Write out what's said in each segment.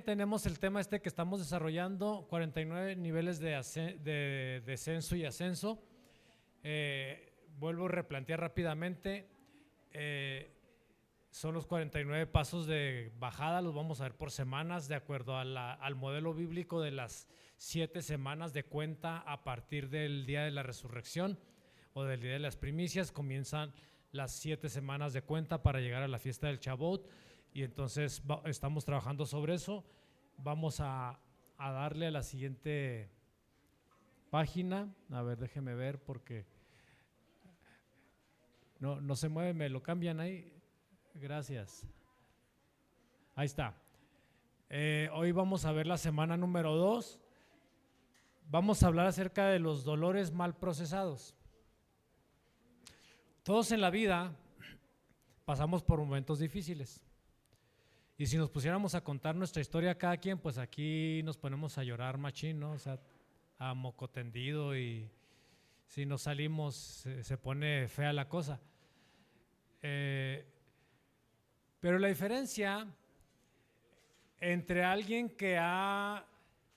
Tenemos el tema que estamos desarrollando, 49 niveles de descenso y ascenso. Vuelvo a replantear rápidamente, son los 49 pasos de bajada, los vamos a ver por semanas, de acuerdo al modelo bíblico de las 7 semanas de cuenta a partir del día de la resurrección o del día de las primicias. Comienzan las 7 semanas de cuenta para llegar a la fiesta del Shavuot, y entonces estamos trabajando sobre eso. Vamos a darle a la siguiente página. A ver, déjeme ver porque no se mueve, me lo cambian ahí. Gracias. Ahí está. Hoy vamos a ver la semana número 2. Vamos a hablar acerca de los dolores mal procesados. Todos en la vida pasamos por momentos difíciles. Y si nos pusiéramos a contar nuestra historia cada quien, pues aquí nos ponemos a llorar machín, ¿no? O sea, a moco tendido, y si nos salimos se pone fea la cosa. Pero la diferencia entre alguien que ha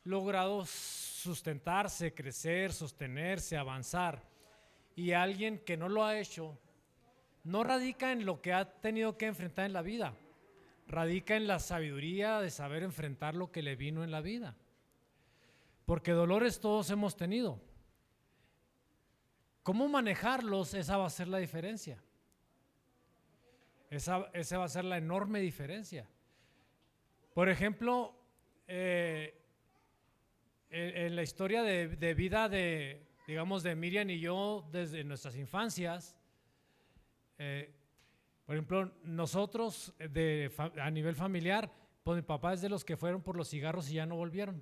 logrado sustentarse, crecer, sostenerse, avanzar, y alguien que no lo ha hecho, no radica en lo que ha tenido que enfrentar en la vida, radica en la sabiduría de saber enfrentar lo que le vino en la vida. Porque dolores todos hemos tenido. ¿Cómo manejarlos? Esa va a ser la diferencia. Esa va a ser la enorme diferencia. Por ejemplo, en la historia de vida digamos, de Miriam y yo desde nuestras infancias, por ejemplo, nosotros a nivel familiar, pues mi papá es de los que fueron por los cigarros y ya no volvieron.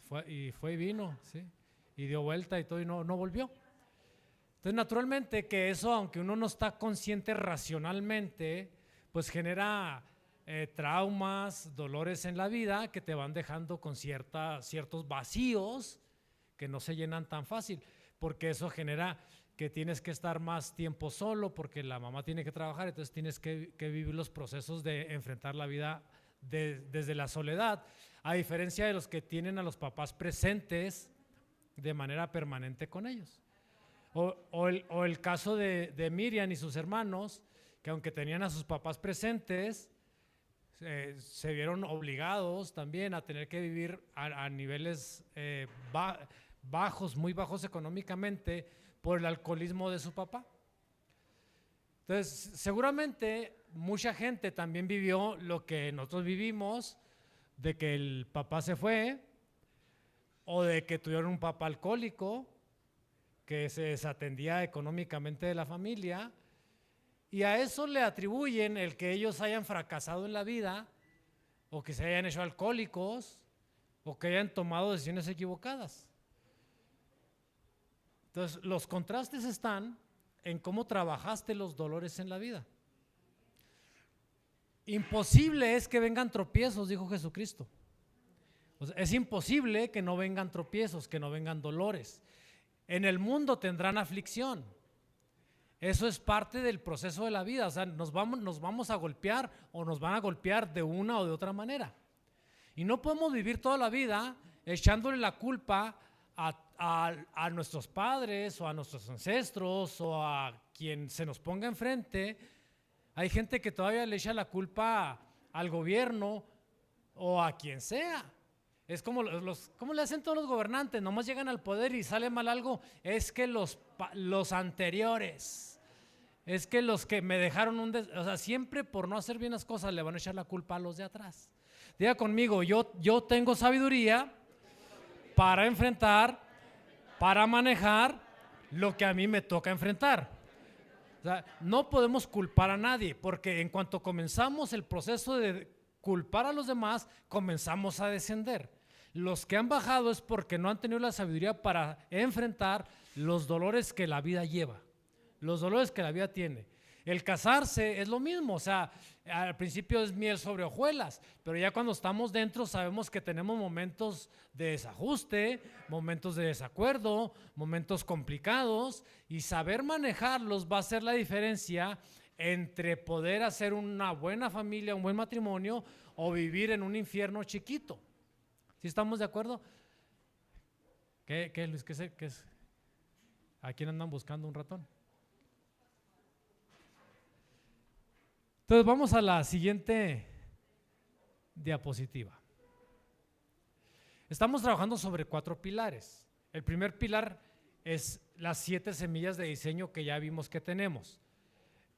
Fue y vino, ¿sí? Y dio vuelta y todo, y no volvió. Entonces, naturalmente que eso, aunque uno no está consciente racionalmente, pues genera traumas, dolores en la vida que te van dejando con ciertos vacíos que no se llenan tan fácil, porque eso genera que tienes que estar más tiempo solo porque la mamá tiene que trabajar, entonces tienes que vivir los procesos de enfrentar la vida desde la soledad, a diferencia de los que tienen a los papás presentes de manera permanente con ellos. O el caso de Miriam y sus hermanos, que aunque tenían a sus papás presentes, se vieron obligados también a tener que vivir a niveles bajos, muy bajos económicamente, por el alcoholismo de su papá. Entonces, seguramente mucha gente también vivió lo que nosotros vivimos, de que el papá se fue, o de que tuvieron un papá alcohólico, que se desatendía económicamente de la familia, y a eso le atribuyen el que ellos hayan fracasado en la vida, o que se hayan hecho alcohólicos, o que hayan tomado decisiones equivocadas. Entonces, los contrastes están en cómo trabajaste los dolores en la vida. Imposible es que vengan tropiezos, dijo Jesucristo. O sea, es imposible que no vengan tropiezos, que no vengan dolores. En el mundo tendrán aflicción. Eso es parte del proceso de la vida. O sea, nos vamos a golpear, o nos van a golpear de una o de otra manera. Y no podemos vivir toda la vida echándole la culpa a nuestros padres o a nuestros ancestros o a quien se nos ponga enfrente. Hay gente que todavía le echa la culpa al gobierno o a quien sea. Es como ¿cómo le hacen todos los gobernantes? Nomás llegan al poder y sale mal algo. Es que los anteriores, es que los que me dejaron o sea, siempre por no hacer bien las cosas le van a echar la culpa a los de atrás. Diga conmigo, yo tengo sabiduría para enfrentar, para manejar lo que a mí me toca enfrentar. O sea, no podemos culpar a nadie, porque en cuanto comenzamos el proceso de culpar a los demás, comenzamos a descender. Los que han bajado es porque no han tenido la sabiduría para enfrentar los dolores que la vida lleva, los dolores que la vida tiene. El casarse es lo mismo, o sea, al principio es miel sobre hojuelas, pero ya cuando estamos dentro sabemos que tenemos momentos de desajuste, momentos de desacuerdo, momentos complicados, y saber manejarlos va a hacer la diferencia entre poder hacer una buena familia, un buen matrimonio, o vivir en un infierno chiquito. ¿Sí estamos de acuerdo? ¿Qué Luis? ¿Qué es? ¿A quién andan buscando un ratón? Entonces vamos a la siguiente diapositiva. Estamos trabajando sobre 4 pilares. El primer pilar es las 7 semillas de diseño que ya vimos que tenemos.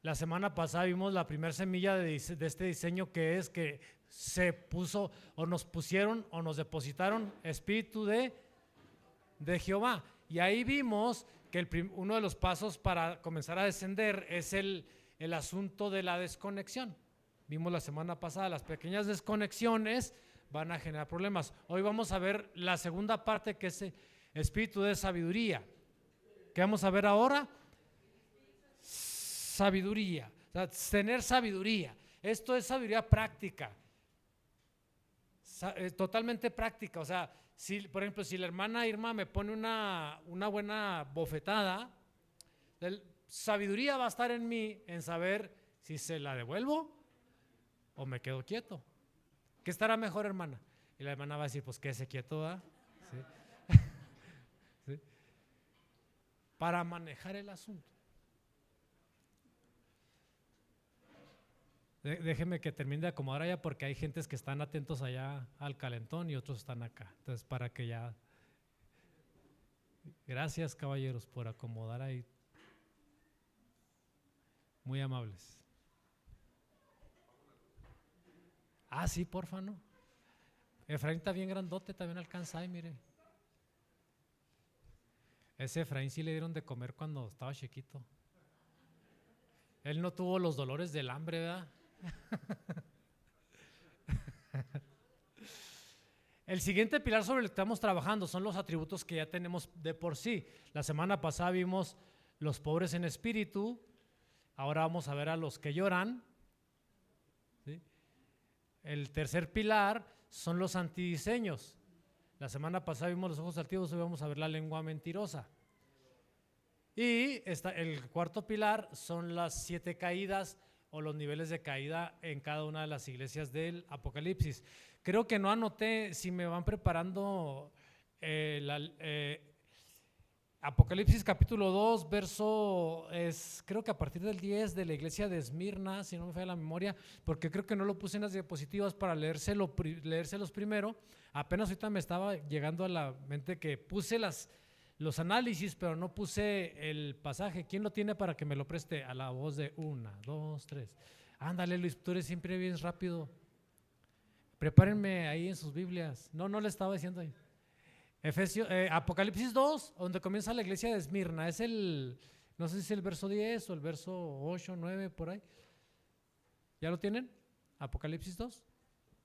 La semana pasada vimos la primera semilla de este diseño, que es que se puso o nos pusieron o nos depositaron espíritu de Jehová. Y ahí vimos que uno de los pasos para comenzar a descender es el asunto de la desconexión. Vimos la semana pasada, las pequeñas desconexiones van a generar problemas. Hoy vamos a ver la segunda parte, que es el espíritu de sabiduría. ¿Qué vamos a ver ahora? Sabiduría, o sea, tener sabiduría. Esto es sabiduría práctica, totalmente práctica. O sea, por ejemplo, si la hermana Irma me pone una buena bofetada, sabiduría va a estar en mí en saber si se la devuelvo o me quedo quieto. ¿Qué estará mejor, hermana? Y la hermana va a decir, pues quédese quieto, ¿verdad? ¿Sí? ¿Sí? Para manejar el asunto. Déjeme que termine de acomodar allá, porque hay gentes que están atentos allá al calentón y otros están acá. Entonces, para que ya… Gracias, caballeros, por acomodar ahí. Muy amables. Sí, porfa, ¿no? Efraín está bien grandote, también alcanza ahí, mire. Ese Efraín sí le dieron de comer cuando estaba chiquito. Él no tuvo los dolores del hambre, ¿verdad? El siguiente pilar sobre el que estamos trabajando son los atributos que ya tenemos de por sí. La semana pasada vimos los pobres en espíritu, ahora vamos a ver a los que lloran. ¿Sí? El tercer pilar son los antidiseños. La semana pasada vimos los ojos altivos, hoy vamos a ver la lengua mentirosa. Y el cuarto pilar son las 7 caídas o los niveles de caída en cada una de las iglesias del Apocalipsis. Creo que no anoté, si me van preparando Apocalipsis capítulo 2, creo que a partir del 10 de la iglesia de Esmirna, si no me falla la memoria, porque creo que no lo puse en las diapositivas para leérselos primero. Apenas ahorita me estaba llegando a la mente que puse los análisis, pero no puse el pasaje. ¿Quién lo tiene para que me lo preste? A la voz de 1, 2, 3. Ándale, Luis, tú eres siempre bien rápido. Prepárenme ahí en sus Biblias. No le estaba diciendo ahí. Apocalipsis 2, donde comienza la iglesia de Esmirna. Es no sé si es el verso 10 o el verso 8, 9, por ahí. ¿Ya lo tienen? Apocalipsis 2.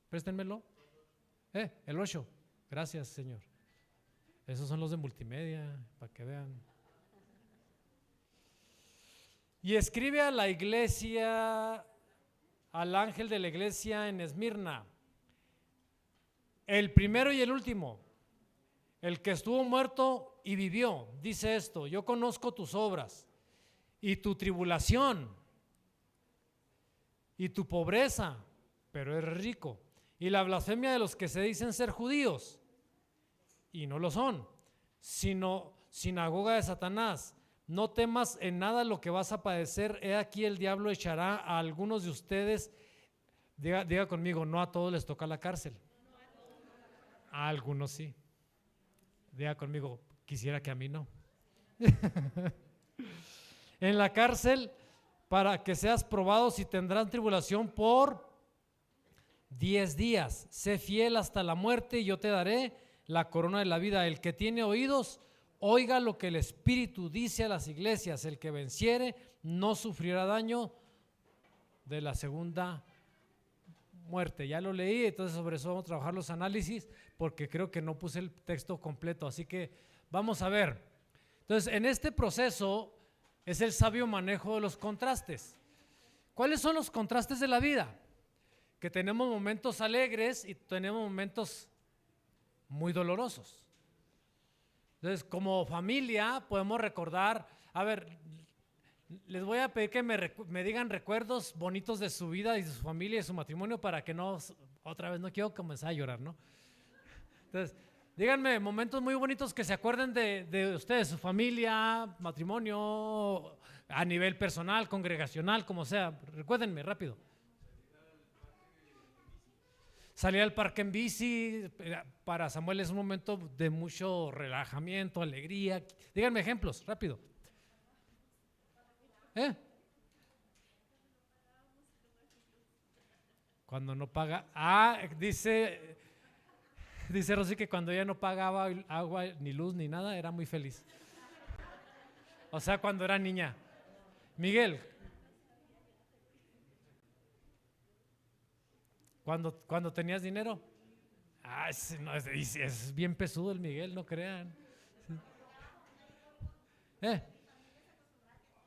Préstenmelo. El 8. Gracias, Señor. Esos son los de multimedia, para que vean. Y escribe a la iglesia, al ángel de la iglesia en Esmirna, el primero y el último, el que estuvo muerto y vivió, dice esto: yo conozco tus obras y tu tribulación y tu pobreza, pero eres rico, y la blasfemia de los que se dicen ser judíos y no lo son, sino sinagoga de Satanás. No temas en nada lo que vas a padecer. He aquí el diablo echará a algunos de ustedes, diga conmigo, no a todos les toca la cárcel. A algunos sí. Diga conmigo, quisiera que a mí no. En la cárcel, para que seas probado, si tendrán tribulación por 10 días. Sé fiel hasta la muerte y yo te daré la corona de la vida. El que tiene oídos, oiga lo que el Espíritu dice a las iglesias. El que venciere no sufrirá daño de la segunda muerte. Ya lo leí, entonces sobre eso vamos a trabajar los análisis, porque creo que no puse el texto completo, así que vamos a ver. Entonces, en este proceso es el sabio manejo de los contrastes. ¿Cuáles son los contrastes de la vida? Que tenemos momentos alegres y tenemos momentos muy dolorosos. Entonces, como familia podemos recordar, a ver, Les voy a pedir que me digan recuerdos bonitos de su vida y de su familia y de su matrimonio para que no, otra vez no quiero comenzar a llorar, ¿no? Entonces, díganme momentos muy bonitos que se acuerden de ustedes, su familia, matrimonio, a nivel personal, congregacional, como sea. Recuérdenme rápido. Salir al parque en bici, para Samuel es un momento de mucho relajamiento, alegría. Díganme ejemplos, rápido. ¿Eh? Cuando no paga. Dice Rosy que cuando ella no pagaba agua, ni luz, ni nada, era muy feliz. O sea, cuando era niña. Miguel, cuando tenías dinero. No, es bien pesudo el Miguel, no crean. ¿Eh?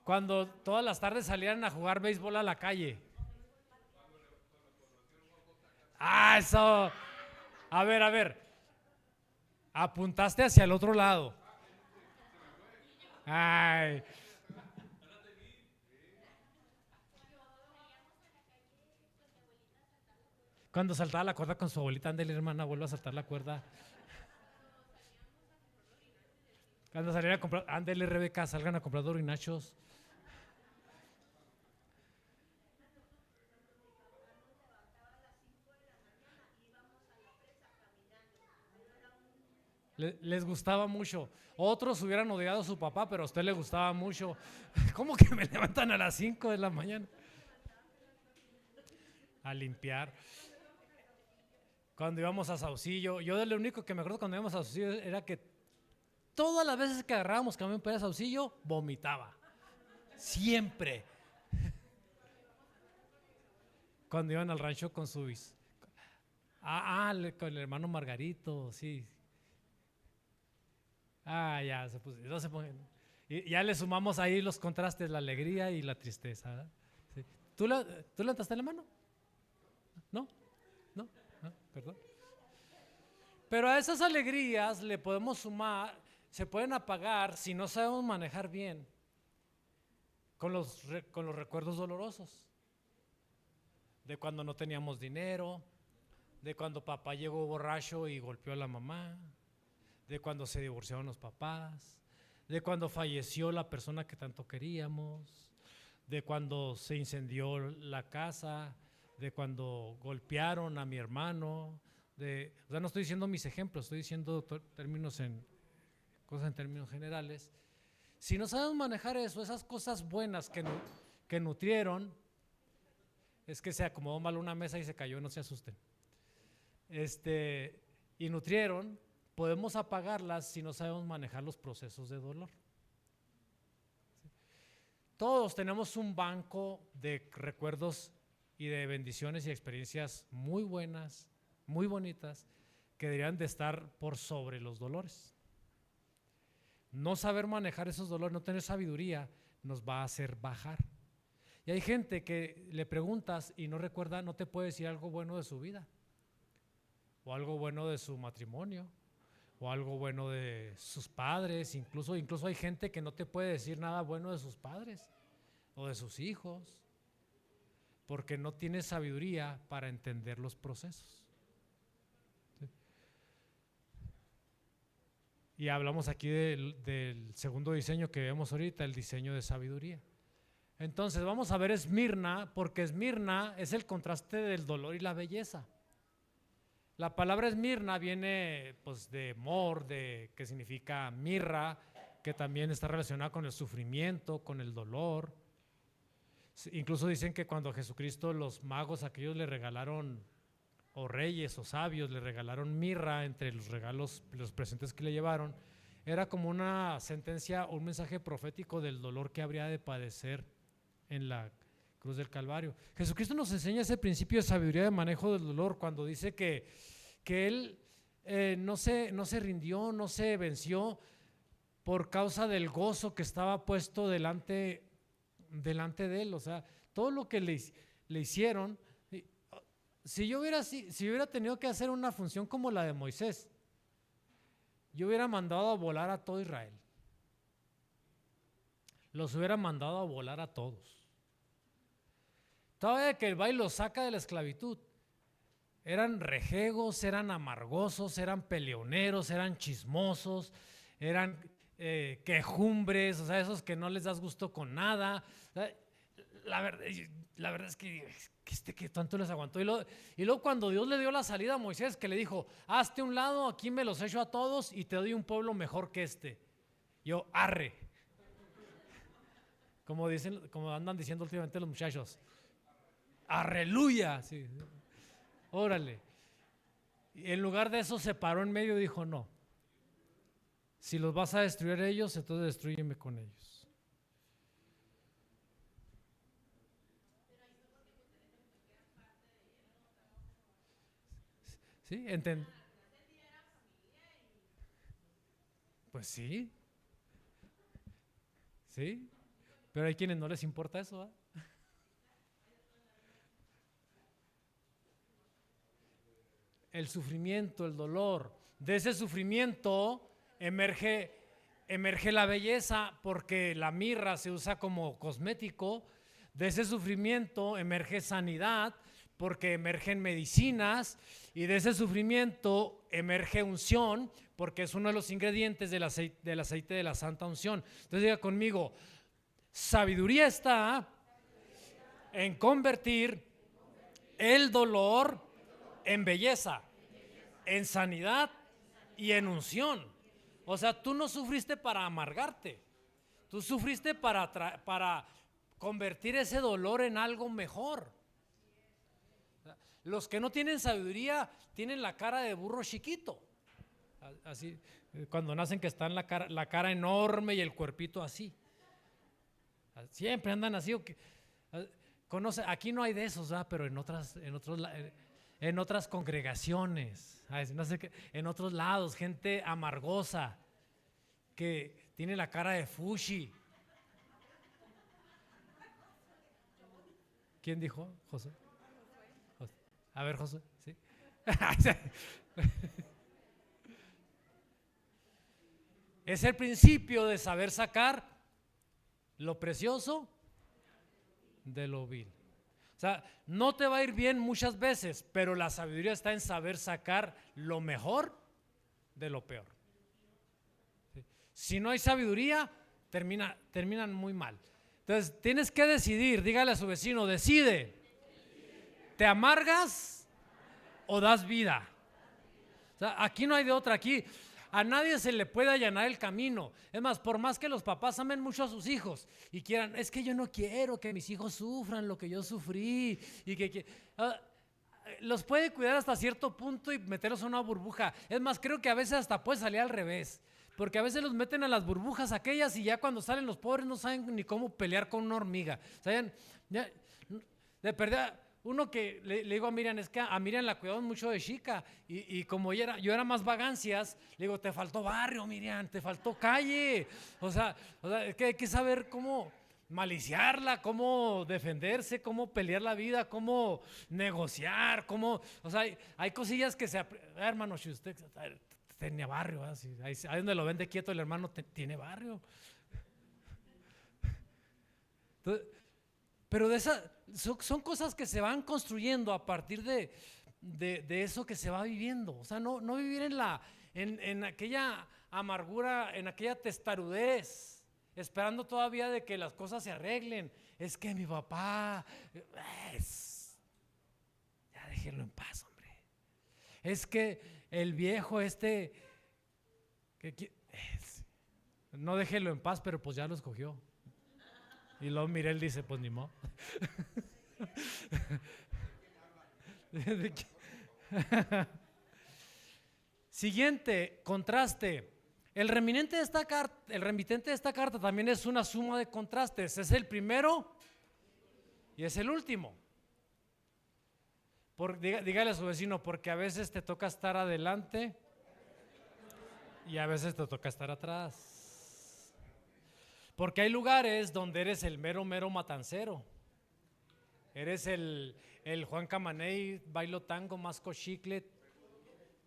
Cuando todas las tardes salían a jugar béisbol a la calle. Eso. A ver. Apuntaste hacia el otro lado. Ay. Cuando saltaba la cuerda con su abuelita, ándale hermana, vuelve a saltar la cuerda. Cuando salieron a comprar, ándale Rebeca, salgan a comprar dorinachos. Les gustaba mucho. Otros hubieran odiado a su papá, pero a usted le gustaba mucho. ¿Cómo que me levantan a las 5 de la mañana? A limpiar. Cuando íbamos a Saucillo, yo de lo único que me acuerdo cuando íbamos a Saucillo era que todas las veces que agarrábamos camión para ir a Saucillo, vomitaba. Siempre. Cuando iban al rancho con su con el hermano Margarito, sí. Ya se puso, no se pongan. Y ya le sumamos ahí los contrastes, la alegría y la tristeza. ¿Verdad? Sí. ¿Tú levantaste la mano? ¿No? ¿No? Perdón. Pero a esas alegrías le podemos sumar, se pueden apagar si no sabemos manejar bien con los recuerdos dolorosos. De cuando no teníamos dinero, de cuando papá llegó borracho y golpeó a la mamá, de cuando se divorciaron los papás, de cuando falleció la persona que tanto queríamos, de cuando se incendió la casa, de cuando golpearon a mi hermano. O sea, no estoy diciendo mis ejemplos, estoy diciendo cosas en términos generales. Si no sabemos manejar eso, esas cosas buenas que nutrieron, es que se acomodó mal una mesa y se cayó, no se asusten. Y nutrieron, podemos apagarlas si no sabemos manejar los procesos de dolor. Todos tenemos un banco de recuerdos y de bendiciones y experiencias muy buenas, muy bonitas, que deberían de estar por sobre los dolores. No saber manejar esos dolores, no tener sabiduría, nos va a hacer bajar. Y hay gente que le preguntas y no recuerda, no te puede decir algo bueno de su vida, o algo bueno de su matrimonio, o algo bueno de sus padres. Incluso hay gente que no te puede decir nada bueno de sus padres o de sus hijos, porque no tiene sabiduría para entender los procesos. ¿Sí? Y hablamos aquí del segundo diseño que vemos ahorita, el diseño de sabiduría. Entonces vamos a ver Esmirna, porque Esmirna es el contraste del dolor y la belleza. La palabra Esmirna viene pues de mor, que significa mirra, que también está relacionada con el sufrimiento, con el dolor. Incluso dicen que cuando a Jesucristo los magos aquellos le regalaron, o reyes o sabios le regalaron mirra entre los regalos, los presentes que le llevaron, era como una sentencia, un mensaje profético del dolor que habría de padecer en la cruz del Calvario. Jesucristo nos enseña ese principio de sabiduría de manejo del dolor cuando dice que Él no se rindió, no se venció por causa del gozo que estaba puesto delante de Él. O sea, todo lo que le hicieron, si hubiera tenido que hacer una función como la de Moisés, yo hubiera mandado a volar a todo Israel. los hubiera mandado a volar a todos. Todavía que el baile los saca de la esclavitud, eran rejegos, eran amargosos, eran peleoneros, eran chismosos, eran quejumbres, o sea, esos que no les das gusto con nada. O sea, la verdad es que tanto les aguantó. Y luego cuando Dios le dio la salida a Moisés, que le dijo, hazte un lado, aquí me los echo a todos y te doy un pueblo mejor que este. Yo, arre. Como andan diciendo últimamente los muchachos. Arreluya. Sí. Órale. Y en lugar de eso se paró en medio y dijo, no. Si los vas a destruir ellos, entonces destrúyeme con ellos. ¿Sí? Pues sí. Sí. Pero hay quienes no les importa eso, ¿eh? El sufrimiento, el dolor. De ese sufrimiento emerge la belleza, porque la mirra se usa como cosmético. De ese sufrimiento emerge sanidad, porque emergen medicinas. Y de ese sufrimiento emerge unción, porque es uno de los ingredientes del aceite de la santa unción. Entonces diga conmigo, sabiduría está en convertir el dolor en belleza, en sanidad y en unción. O sea, tú no sufriste para amargarte, tú sufriste para convertir ese dolor en algo mejor. Los que no tienen sabiduría tienen la cara de burro chiquito, así, cuando nacen, que están la cara enorme y el cuerpito así. Siempre andan así. Aquí no hay de esos, ¿verdad? Pero en otras congregaciones, no sé qué, en otros lados, gente amargosa que tiene la cara de fushi. ¿Quién dijo? José. A ver, José, ¿sí? Es el principio de saber sacar lo precioso de lo vil. O sea, no te va a ir bien muchas veces, pero la sabiduría está en saber sacar lo mejor de lo peor. ¿Sí? Si no hay sabiduría, terminan muy mal. Entonces, tienes que decidir, dígale a su vecino, decide. ¿Te amargas o das vida? O sea, aquí no hay de otra. Aquí a nadie se le puede allanar el camino. Es más, por más que los papás amen mucho a sus hijos y quieran, es que yo no quiero que mis hijos sufran lo que yo sufrí, y los puede cuidar hasta cierto punto y meterlos en una burbuja. Es más, creo que a veces hasta puede salir al revés, porque a veces los meten a las burbujas aquellas y ya cuando salen los pobres no saben ni cómo pelear con una hormiga. ¿Saben? Ya, de verdad. Uno que le digo a Miriam, es que a Miriam la cuidaban mucho de chica, y como yo era más vagancias, le digo, te faltó barrio, Miriam, te faltó calle. O sea, es que hay que saber cómo maliciarla, cómo defenderse, cómo pelear la vida, cómo negociar, o sea, hay cosillas que hermano, si usted tenía barrio, ahí donde lo vende quieto el hermano tiene barrio. Entonces, pero son cosas que se van construyendo a partir de eso que se va viviendo. O sea, no vivir en aquella amargura, en aquella testarudez, esperando todavía de que las cosas se arreglen. Es que mi papá, ya déjenlo en paz, hombre. Es que el viejo no déjenlo en paz, pero pues ya lo escogió. Y luego Mirel dice, pues ni modo. Siguiente, contraste. El remitente de esta carta también es una suma de contrastes. Es el primero y es el último. Dígale a su vecino, porque a veces te toca estar adelante y a veces te toca estar atrás. Porque hay lugares donde eres el mero matancero. Eres el Juan Camaney, bailo tango, masco chicle,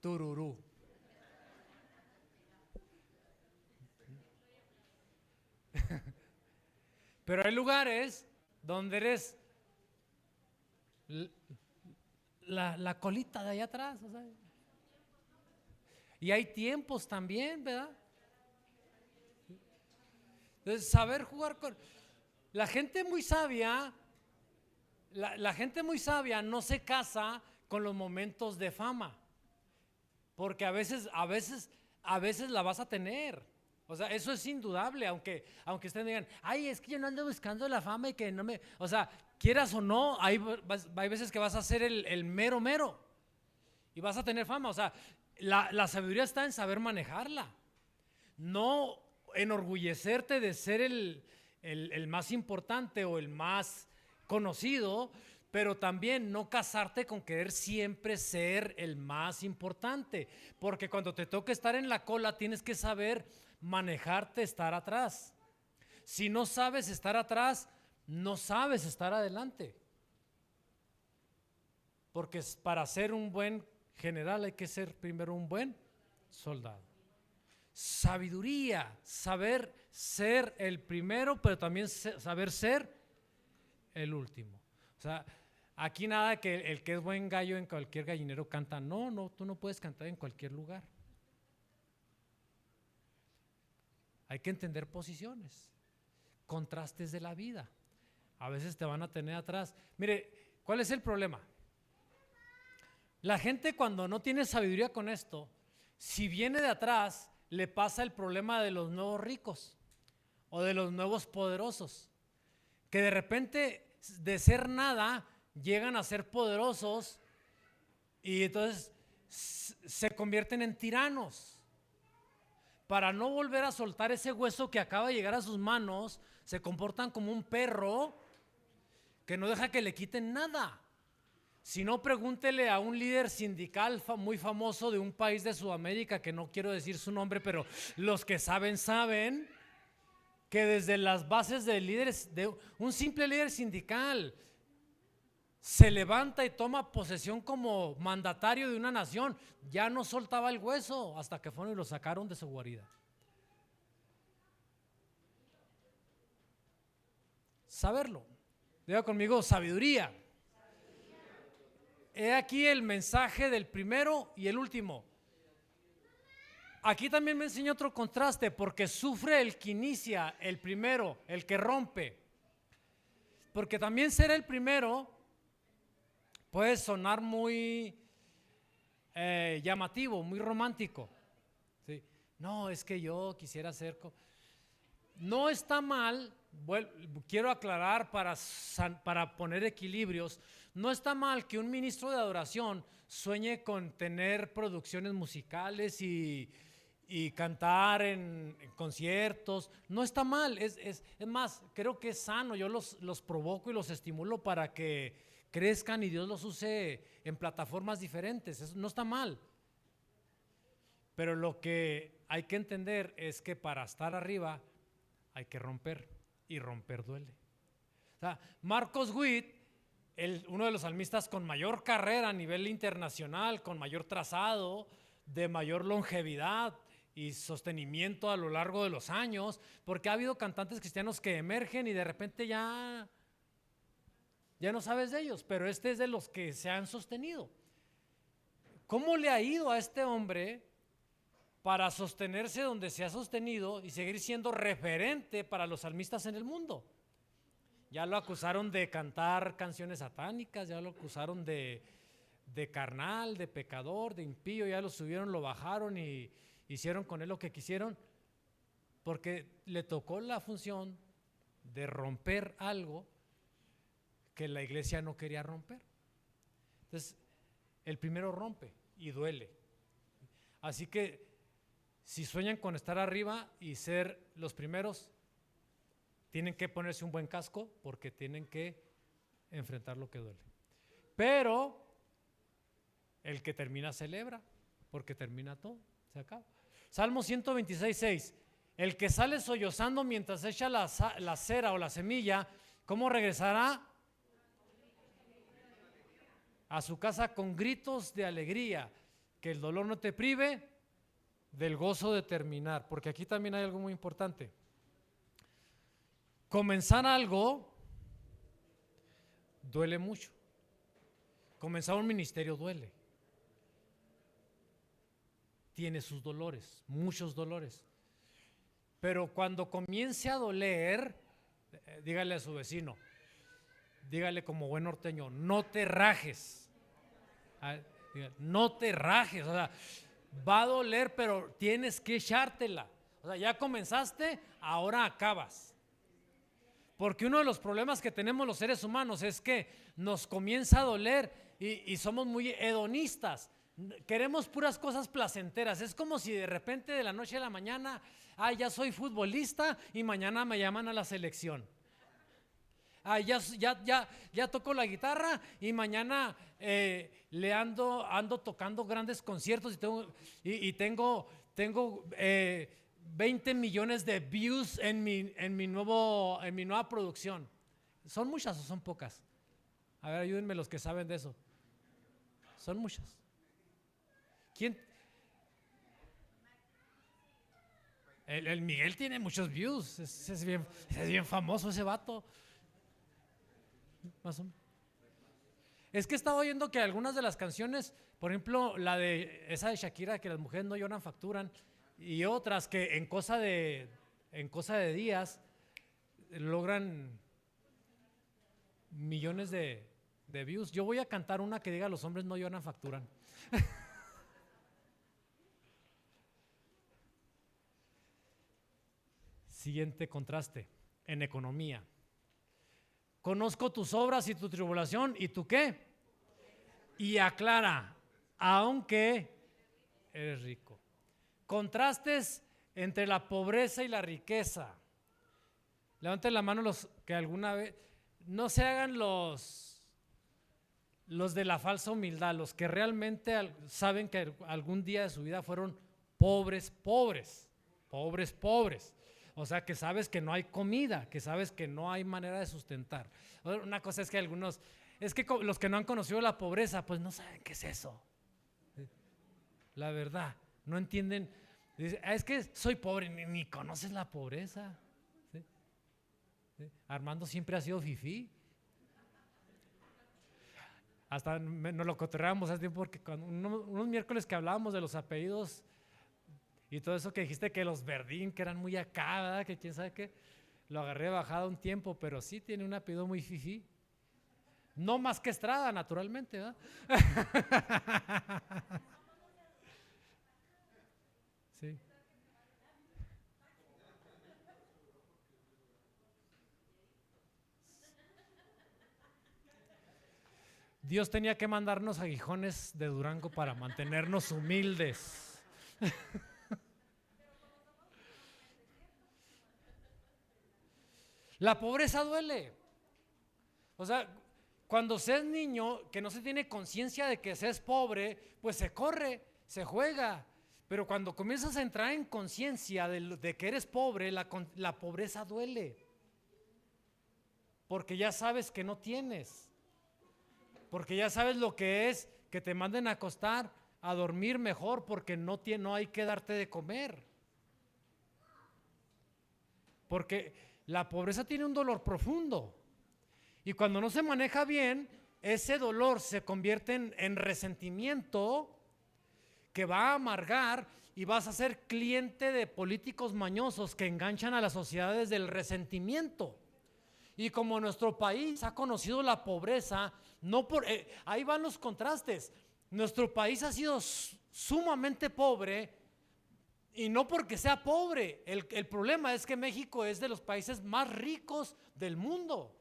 tururú. Pero hay lugares donde eres la colita de allá atrás, o sea. Y hay tiempos también, ¿verdad? Entonces, saber jugar con la gente muy sabia. La gente muy sabia no se casa con los momentos de fama, porque a veces la vas a tener. O sea, eso es indudable, aunque ustedes digan, ay, es que yo no ando buscando la fama y que no me, o sea, quieras o no, hay veces que vas a ser el mero mero y vas a tener fama. O sea, la sabiduría está en saber manejarla, no enorgullecerte de ser el más importante o el más conocido, pero también no casarte con querer siempre ser el más importante, porque cuando te toque estar en la cola tienes que saber manejarte, estar atrás. Si no sabes estar atrás, no sabes estar adelante, porque para ser un buen general hay que ser primero un buen soldado. Sabiduría, saber ser el primero, pero también saber ser el último. O sea, aquí nada que el que es buen gallo en cualquier gallinero canta. No, tú no puedes cantar en cualquier lugar. Hay que entender posiciones, contrastes de la vida. A veces te van a tener atrás. Mire, ¿cuál es el problema? La gente cuando no tiene sabiduría con esto, si viene de atrás, le pasa el problema de los nuevos ricos o de los nuevos poderosos, que de repente de ser nada llegan a ser poderosos y entonces se convierten en tiranos. Para no volver a soltar ese hueso que acaba de llegar a sus manos, se comportan como un perro que no deja que le quiten nada. Si no, pregúntele a un líder sindical muy famoso de un país de Sudamérica, que no quiero decir su nombre, pero los que saben, que desde las bases de líderes, de un simple líder sindical, se levanta y toma posesión como mandatario de una nación, ya no soltaba el hueso hasta que fueron y lo sacaron de su guarida. Saberlo. Diga conmigo, sabiduría. He aquí el mensaje del primero y el último. Aquí también me enseña otro contraste, porque sufre el que inicia, el primero, el que rompe. Porque también ser el primero puede sonar muy llamativo, muy romántico. ¿Sí? No, es que yo quisiera ser... No está mal, quiero aclarar para poner equilibrios, no está mal que un ministro de adoración sueñe con tener producciones musicales y cantar en conciertos, no está mal, es más, creo que es sano, yo los provoco y los estimulo para que crezcan y Dios los use en plataformas diferentes, eso no está mal. Pero lo que hay que entender es que para estar arriba hay que romper, y romper duele. O sea, Marcos Witt, uno de los salmistas con mayor carrera a nivel internacional, con mayor trazado, de mayor longevidad y sostenimiento a lo largo de los años, porque ha habido cantantes cristianos que emergen y de repente ya no sabes de ellos, pero este es de los que se han sostenido. ¿Cómo le ha ido a este hombre para sostenerse donde se ha sostenido y seguir siendo referente para los salmistas en el mundo? Ya lo acusaron de cantar canciones satánicas, ya lo acusaron de carnal, de pecador, de impío, ya lo subieron, lo bajaron y hicieron con él lo que quisieron, porque le tocó la función de romper algo que la iglesia no quería romper. Entonces, el primero rompe y duele. Así que si sueñan con estar arriba y ser los primeros, tienen que ponerse un buen casco porque tienen que enfrentar lo que duele. Pero el que termina celebra, porque termina todo, se acaba. Salmo 126:6. El que sale sollozando mientras echa la cera o la semilla, ¿cómo regresará? A su casa con gritos de alegría. Que el dolor no te prive del gozo de terminar, porque aquí también hay algo muy importante. Comenzar algo duele mucho. Comenzar un ministerio duele. Tiene sus dolores, muchos dolores. Pero cuando comience a doler, dígale a su vecino, dígale como buen norteño, no te rajes. No te rajes, o sea, va a doler, pero tienes que echártela. O sea, ya comenzaste, ahora acabas. Porque uno de los problemas que tenemos los seres humanos es que nos comienza a doler y somos muy hedonistas. Queremos puras cosas placenteras. Es como si de repente de la noche a la mañana, ya soy futbolista y mañana me llaman a la selección. Ya toco la guitarra y mañana ando tocando grandes conciertos y tengo 20 millones de views en mi nueva producción. ¿Son muchas o son pocas? A ver, ayúdenme los que saben de eso. Son muchas. ¿Quién? El Miguel tiene muchos views. Es bien famoso ese vato. Más o menos. Es que estaba oyendo que algunas de las canciones, por ejemplo, esa de Shakira, que las mujeres no lloran, facturan, y otras que en cosa de días logran millones de views. Yo voy a cantar una que diga los hombres no lloran, facturan. Siguiente contraste, en economía. Conozco tus obras y tu tribulación, ¿y tú qué? Y aclara, aunque eres rico. Contrastes entre la pobreza y la riqueza. Levanten la mano los que alguna vez, no se hagan los de la falsa humildad, los que realmente saben que algún día de su vida fueron pobres. O sea, que sabes que no hay comida, que sabes que no hay manera de sustentar. Una cosa es que los que no han conocido la pobreza, pues no saben qué es eso. La verdad, no entienden. Es que soy pobre, ni conoces la pobreza. ¿Sí? ¿Sí? Armando siempre ha sido fifí. Hasta nos lo cotorreamos hace tiempo porque unos miércoles que hablábamos de los apellidos y todo eso que dijiste que los Verdín, que eran muy acá, ¿verdad? Que quién sabe qué, lo agarré bajado un tiempo, pero sí tiene un apellido muy fifí. No más que Estrada, naturalmente, ¿verdad? Sí. Dios tenía que mandarnos aguijones de Durango para mantenernos humildes. La pobreza duele. O sea, cuando se es niño, que no se tiene conciencia de que se es pobre, pues se corre, se juega. Pero cuando comienzas a entrar en conciencia de que eres pobre, la pobreza duele. Porque ya sabes que no tienes. Porque ya sabes lo que es que te manden a acostar, a dormir mejor, porque no hay que darte de comer. Porque la pobreza tiene un dolor profundo. Y cuando no se maneja bien, ese dolor se convierte en resentimiento que va a amargar y vas a ser cliente de políticos mañosos que enganchan a las sociedades del resentimiento. Y como nuestro país ha conocido la pobreza, ahí van los contrastes. Nuestro país ha sido sumamente pobre y no porque sea pobre. El problema es que México es de los países más ricos del mundo.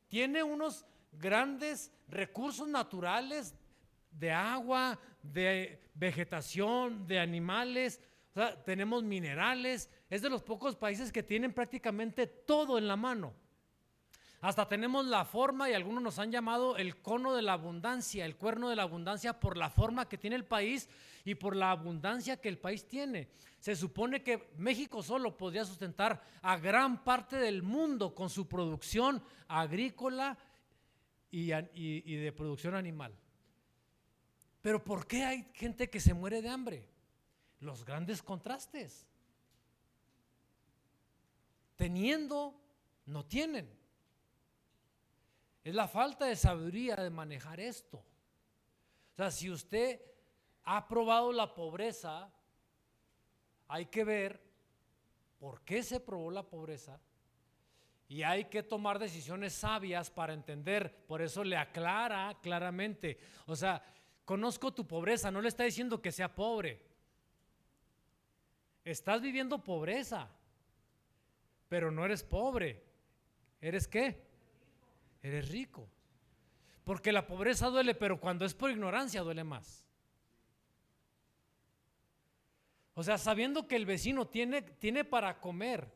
Tiene unos grandes recursos naturales de agua, de vegetación, de animales. O sea, tenemos minerales. Es de los pocos países que tienen prácticamente todo en la mano. Hasta tenemos la forma, y algunos nos han llamado el cono de la abundancia, el cuerno de la abundancia, por la forma que tiene el país y por la abundancia que el país tiene. Se supone que México solo podría sustentar a gran parte del mundo con su producción agrícola y de producción animal. Pero ¿por qué hay gente que se muere de hambre? Los grandes contrastes. Teniendo No tienen. Es la falta de sabiduría de manejar esto. O sea, si usted ha probado la pobreza, hay que ver por qué se probó la pobreza y hay que tomar decisiones sabias para entender. Por eso le aclara claramente. O sea, conozco tu pobreza, no le está diciendo que sea pobre. Estás viviendo pobreza, pero no eres pobre. ¿Eres qué? Eres rico. Porque la pobreza duele, pero cuando es por ignorancia duele más. O sea, sabiendo que el vecino tiene para comer,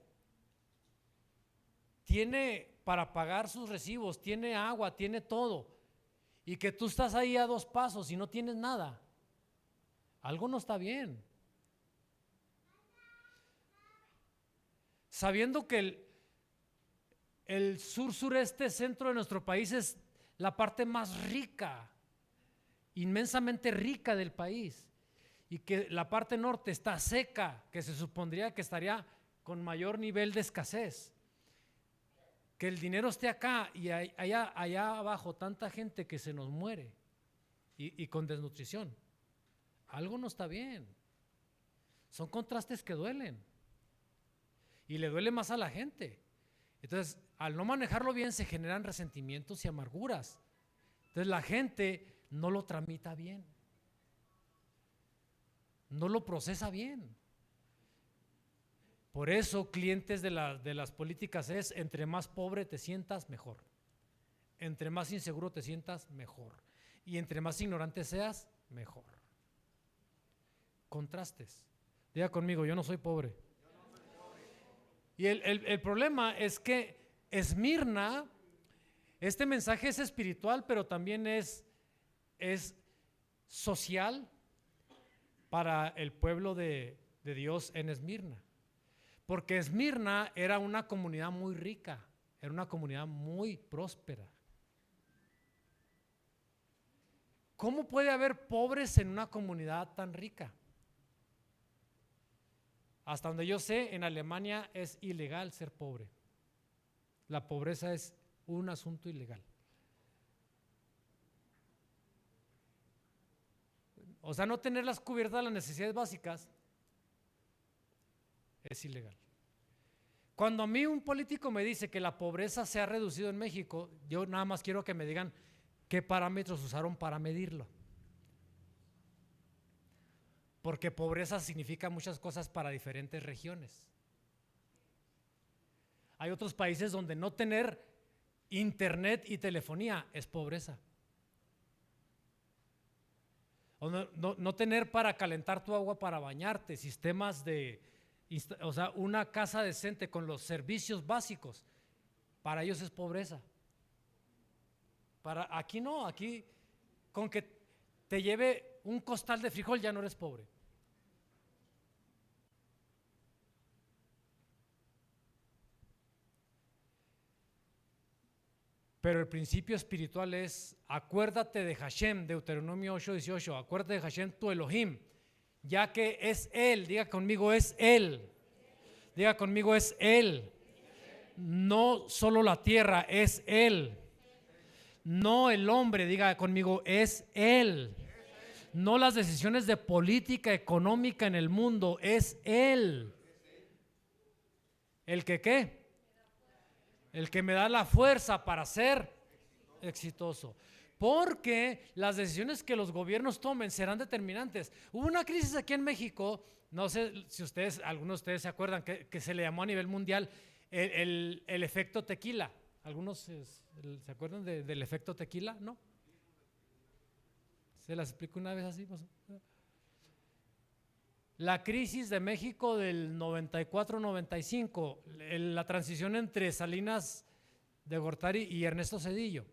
tiene para pagar sus recibos, tiene agua, tiene todo, y que tú estás ahí a 2 pasos y no tienes nada, algo no está bien. Sabiendo que el sur-sureste centro de nuestro país es la parte más rica, inmensamente rica del país, y que la parte norte está seca, que se supondría que estaría con mayor nivel de escasez. Que el dinero esté acá y allá abajo tanta gente que se nos muere y con desnutrición. Algo no está bien. Son contrastes que duelen y le duele más a la gente. Entonces, al no manejarlo bien se generan resentimientos y amarguras. Entonces la gente no lo tramita bien, no lo procesa bien. Por eso, clientes de las políticas es: entre más pobre te sientas, mejor. Entre más inseguro te sientas, mejor. Y entre más ignorante seas, mejor. Contrastes. Diga conmigo: yo no soy pobre. Y el problema es que Esmirna, este mensaje es espiritual, pero también es social para el pueblo de Dios en Esmirna. Porque Esmirna era una comunidad muy rica, era una comunidad muy próspera. ¿Cómo puede haber pobres en una comunidad tan rica? Hasta donde yo sé, en Alemania es ilegal ser pobre. La pobreza es un asunto ilegal. O sea, no tener las cubiertas las necesidades básicas es ilegal. Cuando a mí un político me dice que la pobreza se ha reducido en México, yo nada más quiero que me digan qué parámetros usaron para medirlo. Porque pobreza significa muchas cosas para diferentes regiones. Hay otros países donde no tener internet y telefonía es pobreza. O no tener para calentar tu agua para bañarte, sistemas o sea, una casa decente con los servicios básicos, para ellos es pobreza. Aquí no, aquí con que te lleve un costal de frijol ya no eres pobre. Pero el principio espiritual es: acuérdate de Hashem, Deuteronomio 8:18, acuérdate de Hashem tu Elohim, ya que es Él. Diga conmigo: es Él. Diga conmigo: es Él. No solo la tierra, es Él. No el hombre, diga conmigo: es Él. No las decisiones de política económica en el mundo, es Él. ¿El que qué? El que me da la fuerza para ser exitoso. Porque las decisiones que los gobiernos tomen serán determinantes. Hubo una crisis aquí en México, no sé si algunos de ustedes se acuerdan, que se le llamó a nivel mundial el efecto tequila. ¿Algunos se acuerdan del efecto tequila? ¿No? ¿Se las explico una vez así? La crisis de México del 94-95, la transición entre Salinas de Gortari y Ernesto Zedillo,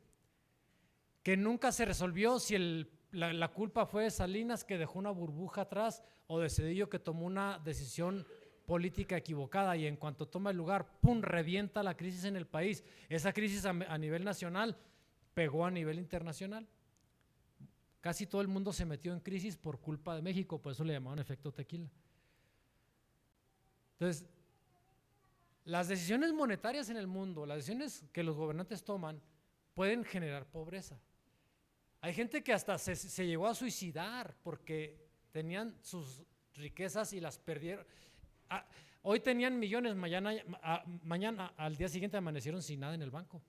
que nunca se resolvió si la culpa fue de Salinas, que dejó una burbuja atrás, o de Zedillo, que tomó una decisión política equivocada, y en cuanto toma el lugar, ¡pum!, revienta la crisis en el país. Esa crisis a nivel nacional pegó a nivel internacional. Casi todo el mundo se metió en crisis por culpa de México, por eso le llamaban efecto tequila. Entonces, Las decisiones monetarias en el mundo, las decisiones que los gobernantes toman, pueden generar pobreza. Hay gente que hasta se llegó a suicidar porque tenían sus riquezas y las perdieron. Hoy tenían millones, mañana al día siguiente amanecieron sin nada en el banco.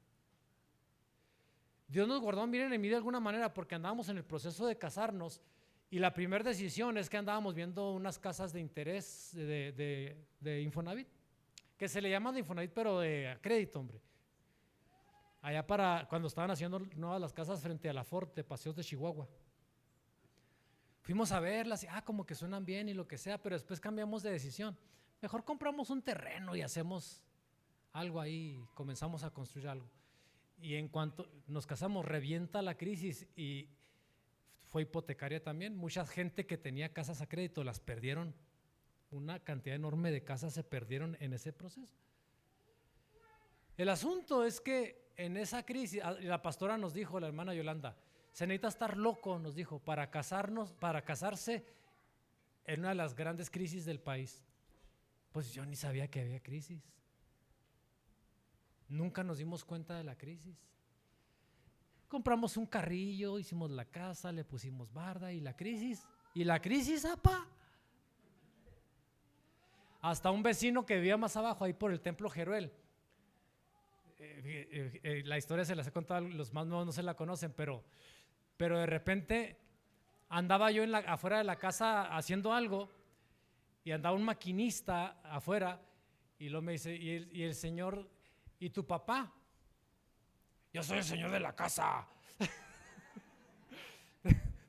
Dios nos guardó, miren, en mí de alguna manera, porque andábamos en el proceso de casarnos y la primera decisión es que andábamos viendo unas casas de interés de Infonavit, que se le llaman de Infonavit, pero de crédito, hombre. Allá para cuando estaban haciendo nuevas las casas frente a la Ford de Paseos de Chihuahua. Fuimos a verlas y como que suenan bien y lo que sea, pero después cambiamos de decisión. Mejor compramos un terreno y hacemos algo ahí, comenzamos a construir algo. Y en cuanto nos casamos, revienta la crisis y fue hipotecaria también. Mucha gente que tenía casas a crédito las perdieron. Una cantidad enorme de casas se perdieron en ese proceso. El asunto es que en esa crisis, la pastora nos dijo, la hermana Yolanda, se necesita estar loco, nos dijo, para casarse en una de las grandes crisis del país. Pues yo ni sabía que había crisis. Nunca nos dimos cuenta de la crisis. Compramos un carrillo, hicimos la casa, le pusimos barda y la crisis, apa. Hasta un vecino que vivía más abajo, ahí por el templo Jeruel. La historia se las he contado, los más nuevos no se la conocen, pero de repente andaba yo afuera de la casa haciendo algo y andaba un maquinista afuera y luego me dice, y el señor, ¿y tu papá? Yo soy el señor de la casa.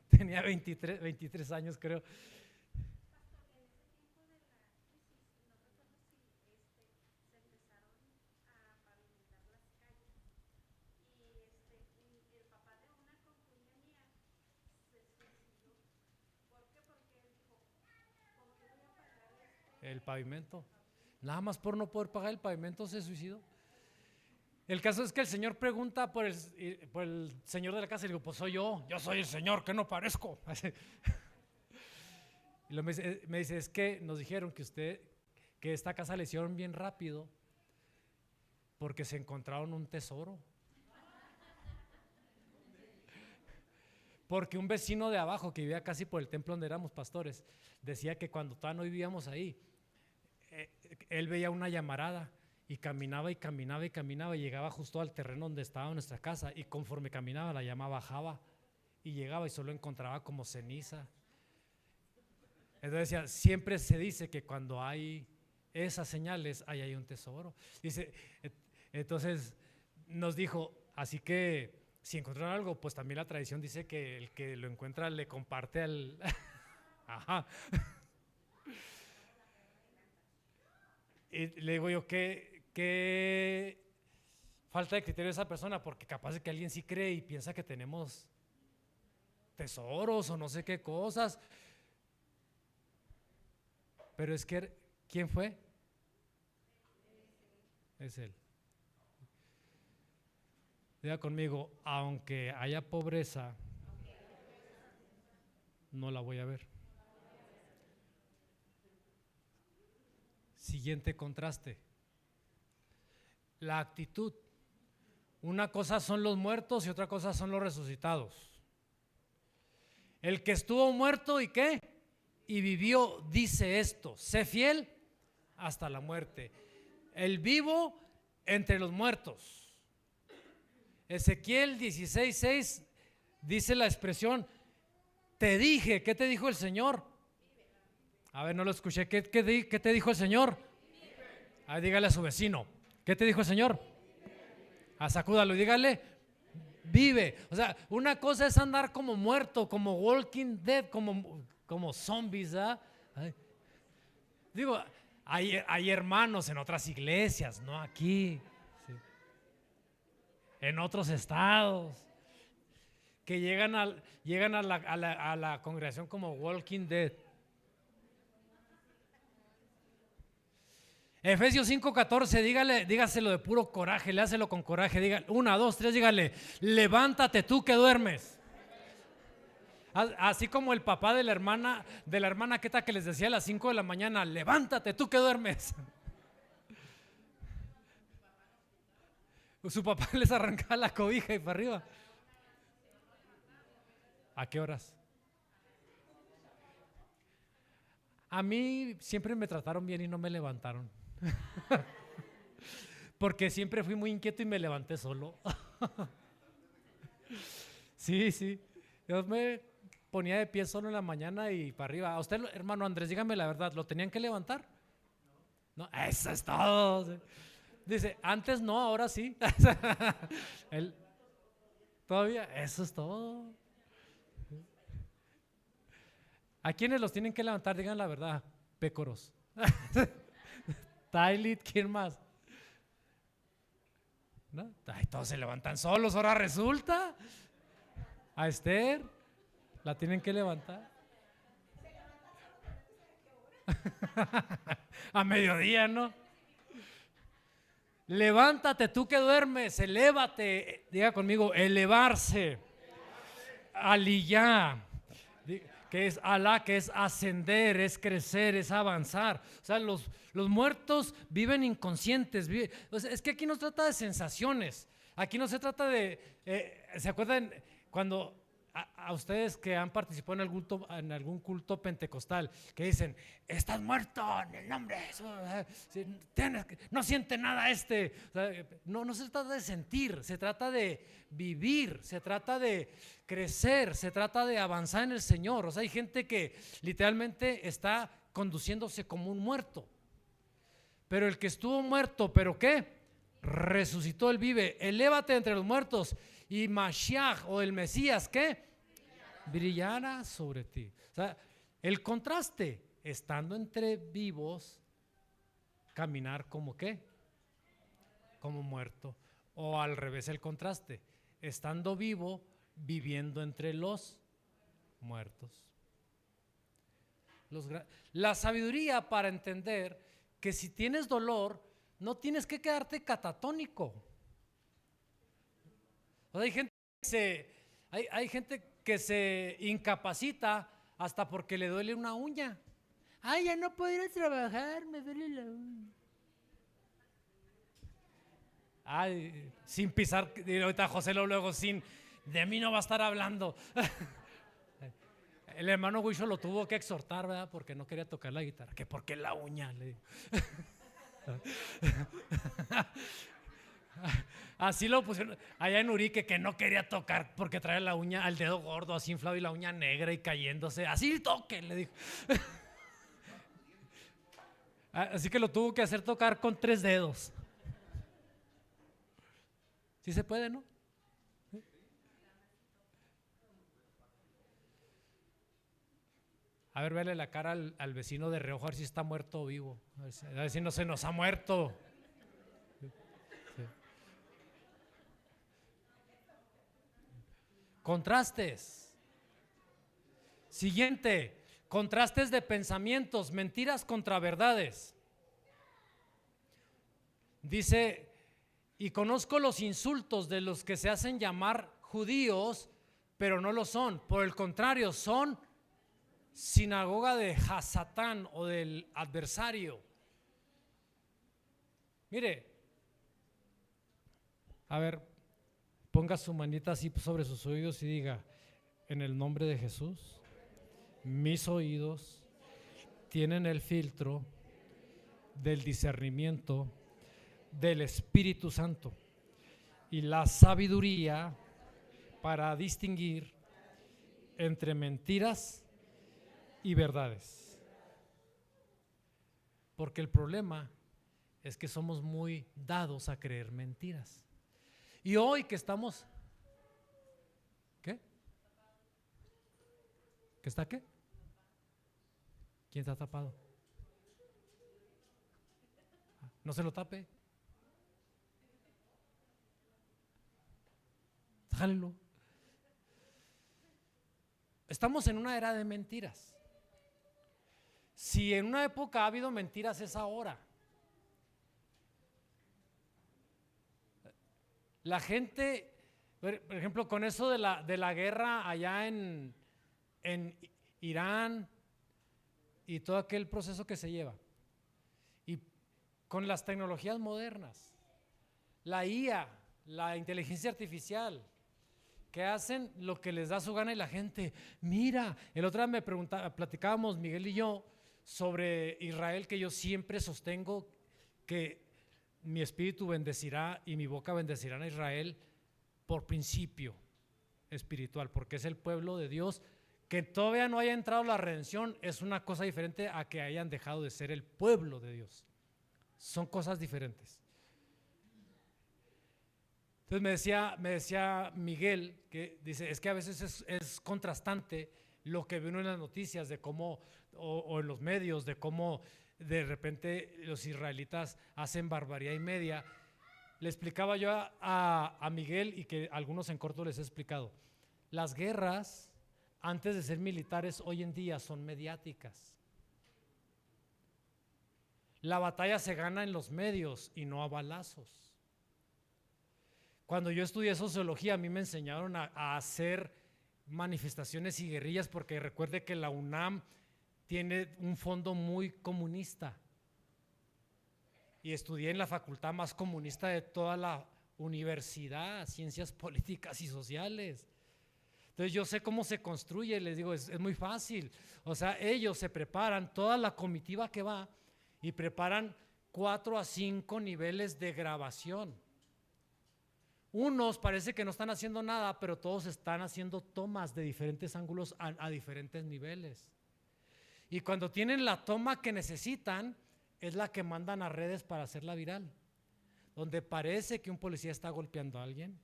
Tenía 23 años creo. El pavimento. Nada más por no poder pagar el pavimento se suicidó. El caso es que el señor pregunta por el señor de la casa y le digo, pues soy yo soy el señor, que no parezco. Y me dice, es que nos dijeron que esta casa le hicieron bien rápido porque se encontraron un tesoro. Porque un vecino de abajo que vivía casi por el templo donde éramos pastores, decía que cuando todavía no vivíamos ahí, él veía una llamarada y caminaba y caminaba y caminaba y llegaba justo al terreno donde estaba nuestra casa y conforme caminaba la llama bajaba y llegaba y solo encontraba como ceniza. Entonces decía, siempre se dice que cuando hay esas señales, ahí hay un tesoro. Dice, entonces nos dijo, así que si encontraron algo, pues también la tradición dice que el que lo encuentra le comparte al… Ajá. Y le digo yo, ¿qué falta de criterio de esa persona? Porque capaz de que alguien sí cree y piensa que tenemos tesoros o no sé qué cosas. Pero es que, ¿quién fue? Es él. Diga conmigo, aunque haya pobreza, no la voy a ver. Siguiente contraste. La actitud. Una cosa son los muertos y otra cosa son los resucitados. El que estuvo muerto y ¿qué? Y vivió, dice esto, sé fiel hasta la muerte. El vivo entre los muertos. Ezequiel 16:6 dice la expresión, te dije, ¿qué te dijo el Señor? A ver, no lo escuché, ¿qué te dijo el Señor? A ver, dígale a su vecino, ¿qué te dijo el Señor? Sacúdalo y dígale, vive. O sea, una cosa es andar como muerto, como walking dead, como zombies, ¿ah? Digo, hay hermanos en otras iglesias, no aquí, sí, en otros estados, que llegan a la congregación como walking dead. Efesios 5:14, dígaselo de puro coraje, léaselo con coraje, dígale, 1, 2, 3, dígale, levántate tú que duermes. Así como el papá de la hermana que les decía a las 5 de la mañana, levántate tú que duermes. Su papá les arrancaba la cobija y para arriba. ¿A qué horas? A mí siempre me trataron bien y no me levantaron. Porque siempre fui muy inquieto y me levanté solo. Sí, sí. Yo me ponía de pie solo en la mañana y para arriba. A usted, hermano Andrés, dígame la verdad, ¿lo tenían que levantar? No, eso es todo. Sí. Dice, antes no, ahora sí. Él, todavía, eso es todo. ¿A quiénes los tienen que levantar? Digan la verdad, pécoros. Tylit, ¿quién más? ¿No? Ay, todos se levantan solos, ahora resulta. A Esther la tienen que levantar. A mediodía, ¿no? Levántate tú que duermes, elévate. Diga conmigo, elevarse. Aliyah, que es Alá, que es ascender, es crecer, es avanzar. O sea, los muertos viven inconscientes. O sea, es que aquí no se trata de sensaciones. Aquí no se trata de. ¿Se acuerdan cuando a ustedes que han participado en algún culto pentecostal que dicen, estás muerto en el nombre de Jesús, no siente nada este? O sea, no se trata de sentir, se trata de vivir, se trata de crecer, se trata de avanzar en el Señor. O sea, hay gente que literalmente está conduciéndose como un muerto. Pero el que estuvo muerto, ¿pero qué? Resucitó, él vive. Elévate entre los muertos y Mashiach o el Mesías, ¿qué? Brillará sobre ti. O sea, el contraste, estando entre vivos, caminar como ¿qué? Como muerto. O al revés el contraste, estando vivo, viviendo entre los muertos. La sabiduría para entender que si tienes dolor, no tienes que quedarte catatónico. O sea, hay gente que se incapacita hasta porque le duele una uña. Ay, ya no puedo ir a trabajar, me duele la uña. Ay, sin pisar, ahorita José luego de mí no va a estar hablando. El hermano Huicho lo tuvo que exhortar, ¿verdad? Porque no quería tocar la guitarra. Que porque la uña, le digo. Así lo pusieron allá en Urique, que no quería tocar porque traía la uña, al dedo gordo así inflado y la uña negra y cayéndose. Así toque, le dijo. Así que lo tuvo que hacer tocar con 3 dedos. Sí se puede, ¿no? A ver, vele la cara al vecino de reojo, a ver si está muerto o vivo. A ver si no se nos ha muerto. Sí. Contrastes. Siguiente, contrastes de pensamientos, mentiras contra verdades. Dice, y conozco los insultos de los que se hacen llamar judíos, pero no lo son. Por el contrario, son sinagoga de Hasatán o del adversario. Mire, a ver, ponga su manita así sobre sus oídos y diga, en el nombre de Jesús, mis oídos tienen el filtro del discernimiento del Espíritu Santo y la sabiduría para distinguir entre mentiras y verdades. Porque el problema es que somos muy dados a creer mentiras. Y hoy que estamos, ¿qué? ¿Qué está qué? ¿Quién está tapado? No se lo tape. Jálelo. Estamos en una era de mentiras. Si en una época ha habido mentiras, es ahora. La gente, por ejemplo, con eso de la guerra allá en Irán y todo aquel proceso que se lleva, y con las tecnologías modernas, la IA, la inteligencia artificial, que hacen lo que les da su gana y la gente, mira, el otro día me preguntaba, platicábamos Miguel y yo sobre Israel, que yo siempre sostengo que mi espíritu bendecirá y mi boca bendecirán a Israel por principio espiritual, porque es el pueblo de Dios. Que todavía no haya entrado la redención es una cosa diferente a que hayan dejado de ser el pueblo de Dios. Son cosas diferentes. Entonces me decía Miguel, que dice, es que a veces es contrastante lo que ve uno en las noticias de cómo, o en los medios, de cómo de repente los israelitas hacen barbaridad y media. Le explicaba yo a Miguel, y que algunos en corto les he explicado, las guerras antes de ser militares hoy en día son mediáticas. La batalla se gana en los medios y no a balazos. Cuando yo estudié sociología, a mí me enseñaron a hacer manifestaciones y guerrillas, porque recuerde que la UNAM tiene un fondo muy comunista. Y estudié en la facultad más comunista de toda la universidad, ciencias políticas y sociales. Entonces yo sé cómo se construye, les digo, es muy fácil. O sea, ellos se preparan, toda la comitiva que va, y preparan 4 a 5 niveles de grabación. Unos parece que no están haciendo nada, pero todos están haciendo tomas de diferentes ángulos a diferentes niveles. Y cuando tienen la toma que necesitan, es la que mandan a redes para hacerla viral. Donde parece que un policía está golpeando a alguien,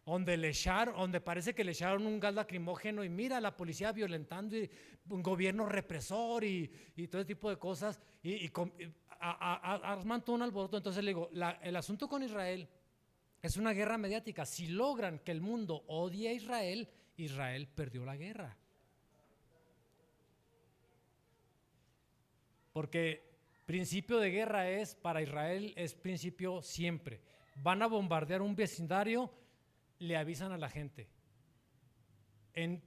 donde parece que le echaron un gas lacrimógeno y mira la policía violentando y un gobierno represor y todo ese tipo de cosas y arman todo un alboroto. Entonces le digo, el asunto con Israel es una guerra mediática. Si logran que el mundo odie a Israel, Israel perdió la guerra. Porque principio de guerra para Israel es principio siempre. Van a bombardear un vecindario, le avisan a la gente.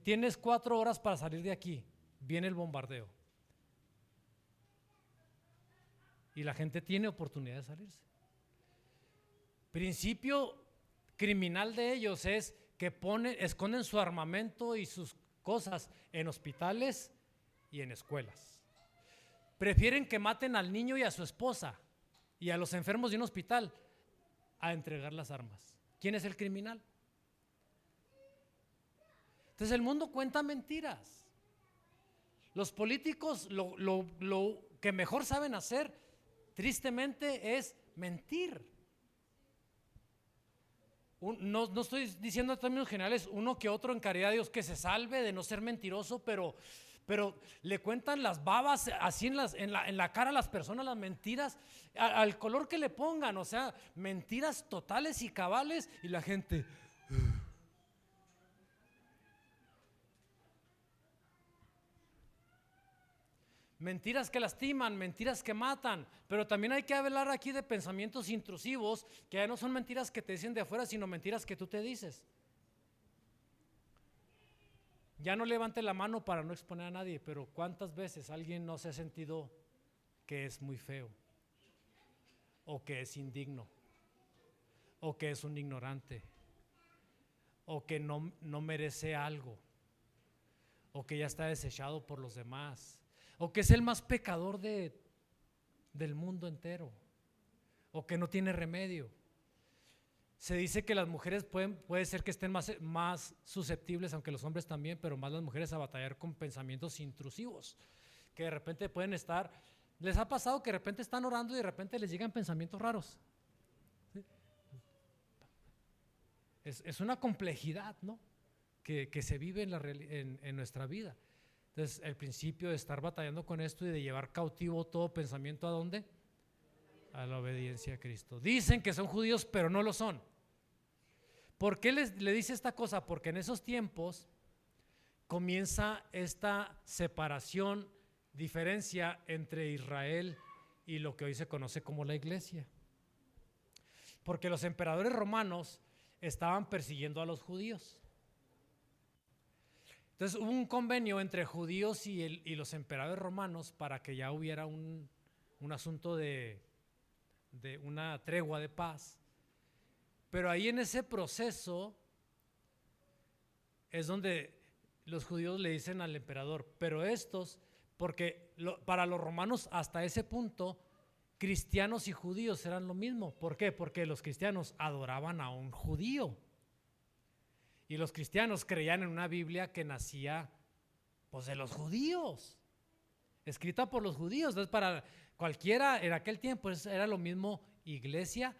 Tienes 4 horas para salir de aquí, viene el bombardeo. Y la gente tiene oportunidad de salirse. Principio criminal de ellos es que esconden su armamento y sus cosas en hospitales y en escuelas. Prefieren que maten al niño y a su esposa y a los enfermos de un hospital a entregar las armas. ¿Quién es el criminal? Entonces el mundo cuenta mentiras. Los políticos lo que mejor saben hacer, tristemente, es mentir. No estoy diciendo en términos generales, uno que otro en caridad de Dios que se salve de no ser mentiroso, pero le cuentan las babas así en la cara a las personas, las mentiras, al color que le pongan, o sea, mentiras totales y cabales, y la gente. Mentiras que lastiman, mentiras que matan, pero también hay que hablar aquí de pensamientos intrusivos, que ya no son mentiras que te dicen de afuera, sino mentiras que tú te dices. Ya no levante la mano para no exponer a nadie, pero ¿cuántas veces alguien no se ha sentido que es muy feo? O que es indigno, o que es un ignorante, o que no merece algo, o que ya está desechado por los demás, o que es el más pecador del mundo entero, o que no tiene remedio. Se dice que las mujeres puede ser que estén más susceptibles, aunque los hombres también, pero más las mujeres a batallar con pensamientos intrusivos, que de repente pueden estar, les ha pasado que de repente están orando y de repente les llegan pensamientos raros. ¿Sí? Es una complejidad, ¿no? que se vive en nuestra vida. Entonces, el principio de estar batallando con esto y de llevar cautivo todo pensamiento, ¿a dónde? A la obediencia a Cristo. Dicen que son judíos, pero no lo son. ¿Por qué le dice esta cosa? Porque en esos tiempos comienza esta separación, diferencia entre Israel y lo que hoy se conoce como la iglesia. Porque los emperadores romanos estaban persiguiendo a los judíos. Entonces hubo un convenio entre judíos y los emperadores romanos para que ya hubiera un asunto de una tregua de paz. Pero ahí en ese proceso es donde los judíos le dicen al emperador, pero estos, porque para los romanos hasta ese punto, cristianos y judíos eran lo mismo. ¿Por qué? Porque los cristianos adoraban a un judío. Y los cristianos creían en una Biblia que nacía pues de los judíos, escrita por los judíos. Entonces para cualquiera en aquel tiempo era lo mismo iglesia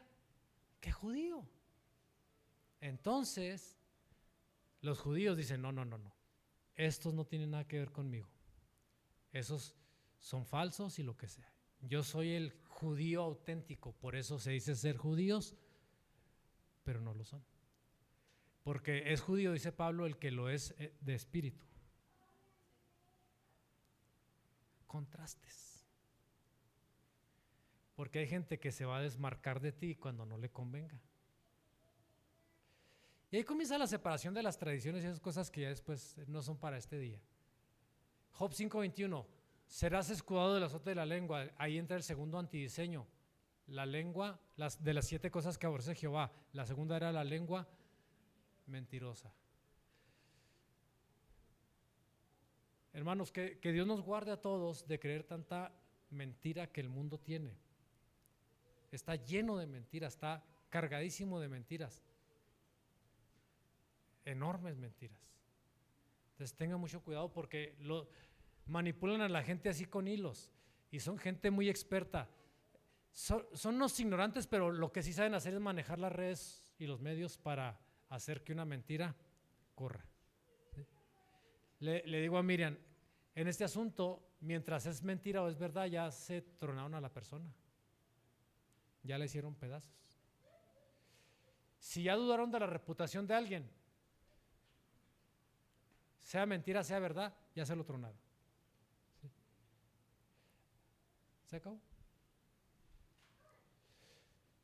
que judío. Entonces los judíos dicen, no, estos no tienen nada que ver conmigo, esos son falsos y lo que sea. Yo soy el judío auténtico, por eso se dice ser judíos, pero no lo son. Porque es judío, dice Pablo, el que lo es de espíritu. Contrastes. Porque hay gente que se va a desmarcar de ti cuando no le convenga. Y ahí comienza la separación de las tradiciones y esas cosas que ya después no son para este día. Job 5:21, serás escudado del azote de la lengua. Ahí entra el segundo antidiseño. La lengua, de las 7 cosas que aborrece Jehová, la segunda era la lengua mentirosa. Hermanos, que Dios nos guarde a todos de creer tanta mentira que el mundo tiene. Está lleno de mentiras, está cargadísimo de mentiras, enormes mentiras. Entonces tengan mucho cuidado porque manipulan a la gente así con hilos y son gente muy experta. Son unos ignorantes, pero lo que sí saben hacer es manejar las redes y los medios para hacer que una mentira corra. ¿Sí? Le digo a Miriam, en este asunto, mientras es mentira o es verdad, ya se tronaron a la persona, ya le hicieron pedazos. Si ya dudaron de la reputación de alguien, sea mentira, sea verdad, ya se lo tronaron. ¿Sí? ¿Se acabó?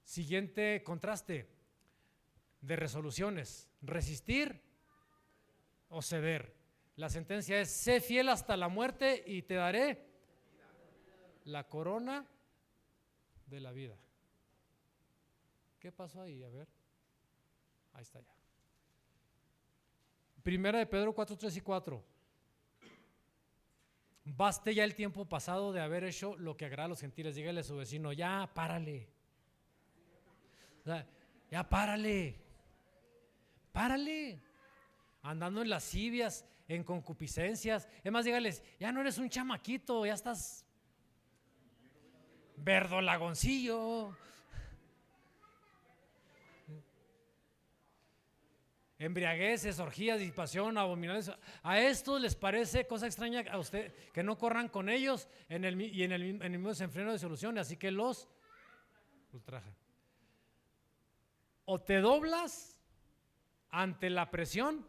Siguiente contraste de resoluciones: resistir o ceder. La sentencia es: sé fiel hasta la muerte y te daré la corona de la vida. ¿Qué pasó ahí? A ver, ahí está ya. Primera de Pedro 4, 3 y 4. Baste ya el tiempo pasado de haber hecho lo que agrada a los gentiles. Dígale a su vecino, ya párale. Ya párale. Párale. Andando en lascivias, en concupiscencias. Es más, dígales, ya no eres un chamaquito, ya estás verdolagoncillo. Embriagueces, orgías, disipación, abominables. A estos les parece cosa extraña a usted que no corran con ellos en el mismo desenfreno de solución, así que los ultrajan. O te doblas ante la presión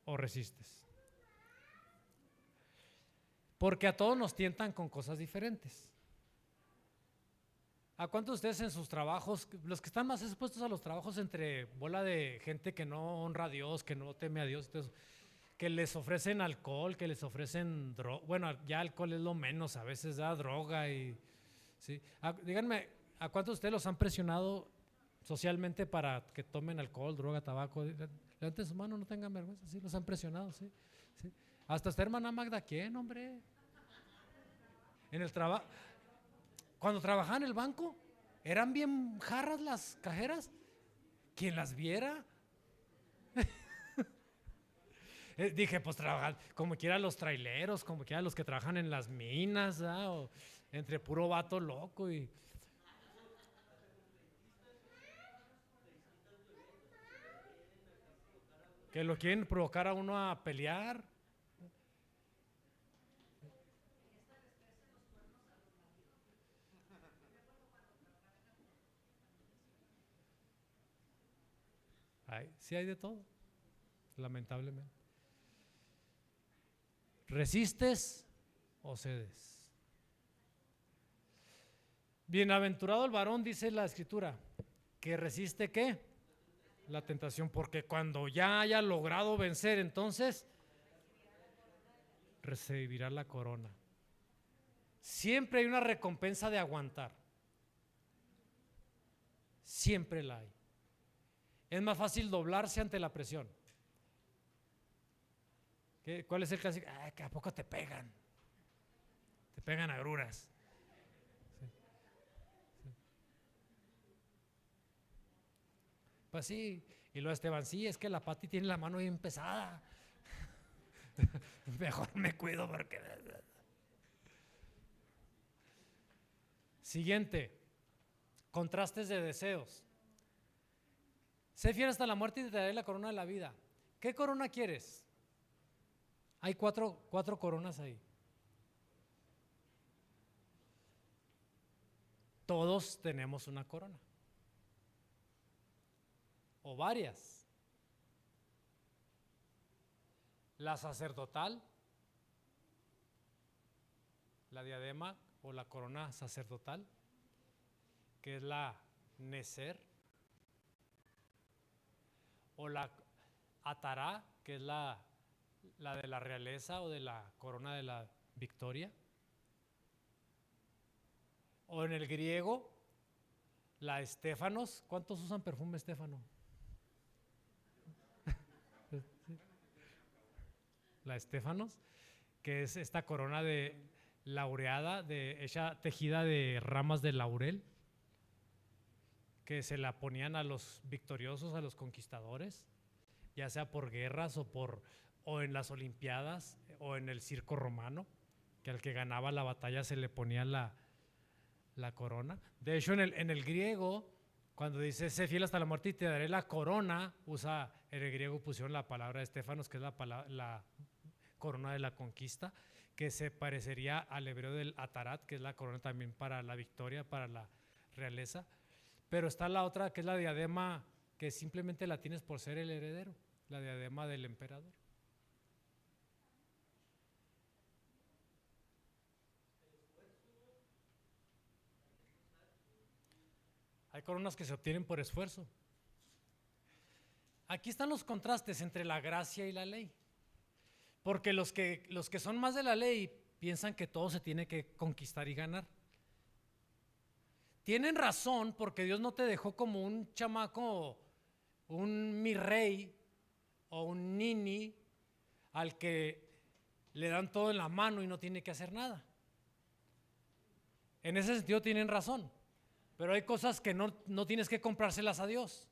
o resistes. Porque a todos nos tientan con cosas diferentes. ¿A cuántos de ustedes en sus trabajos, los que están más expuestos a los trabajos entre bola de gente que no honra a Dios, que no teme a Dios, entonces, que les ofrecen alcohol, que les ofrecen droga? Bueno, ya alcohol es lo menos, a veces da droga y ¿sí? Díganme, ¿a cuántos de ustedes los han presionado socialmente para que tomen alcohol, droga, tabaco? Levanten su mano, no tengan vergüenza, sí, los han presionado, sí, sí. Hasta esta hermana Magda, ¿quién, hombre? En el trabajo. Cuando trabajaba en el banco, eran bien jarras las cajeras. Quien las viera. Dije, pues trabajan como quiera los traileros, como quiera los que trabajan en las minas, o entre puro vato loco y que lo quieren provocar a uno a pelear. Sí hay de todo, lamentablemente. ¿Resistes o cedes? Bienaventurado el varón, dice la escritura, que resiste ¿qué? La tentación, porque cuando ya haya logrado vencer, entonces recibirá la corona. Siempre hay una recompensa de aguantar. siempre la hay. Es más fácil doblarse ante la presión. ¿Cuál es el clásico? ¿Que a poco te pegan? Te pegan agruras. Sí. Sí. Pues sí, y luego Esteban, sí, es que la Pati tiene la mano bien pesada. Mejor me cuido porque… Siguiente, contrastes de deseos. Sé fiel hasta la muerte y te daré la corona de la vida. ¿Qué corona quieres? Hay cuatro coronas ahí. Todos tenemos una corona. O varias. La sacerdotal, la diadema o la corona sacerdotal, que es la Neser, o la Atará, que es la de la realeza o de la corona de la victoria, o en el griego, la Estéfanos. ¿Cuántos usan perfume Estéfano? La Estéfanos, que es esta corona de laureada, hecha tejida de ramas de laurel, que se la ponían a los victoriosos, a los conquistadores, ya sea por guerras o en las Olimpiadas o en el circo romano, que al que ganaba la batalla se le ponía la corona. De hecho, en el griego, cuando dice sé fiel hasta la muerte y te daré la corona, en el griego pusieron la palabra Estéfanos, que es la corona de la conquista, que se parecería al hebreo del Atarat, que es la corona también para la victoria, para la realeza. Pero está la otra, que es la diadema, que simplemente la tienes por ser el heredero, la diadema del emperador. Hay coronas que se obtienen por esfuerzo. Aquí están los contrastes entre la gracia y la ley. Porque los que son más de la ley piensan que todo se tiene que conquistar y ganar. Tienen razón, porque Dios no te dejó como un chamaco, un mi rey o un nini al que le dan todo en la mano y no tiene que hacer nada. En ese sentido tienen razón, pero hay cosas que no tienes que comprárselas a Dios.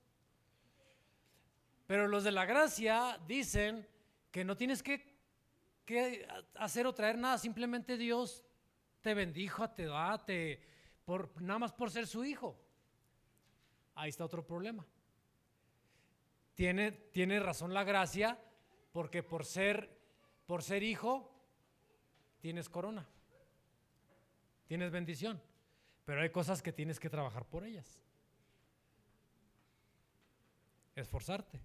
Pero los de la gracia dicen que no tienes que hacer o traer nada, simplemente Dios te bendijo, te da, nada más por ser su hijo. Ahí está otro problema. Tiene razón la gracia, porque por ser hijo tienes corona, tienes bendición, pero hay cosas que tienes que trabajar por ellas, esforzarte.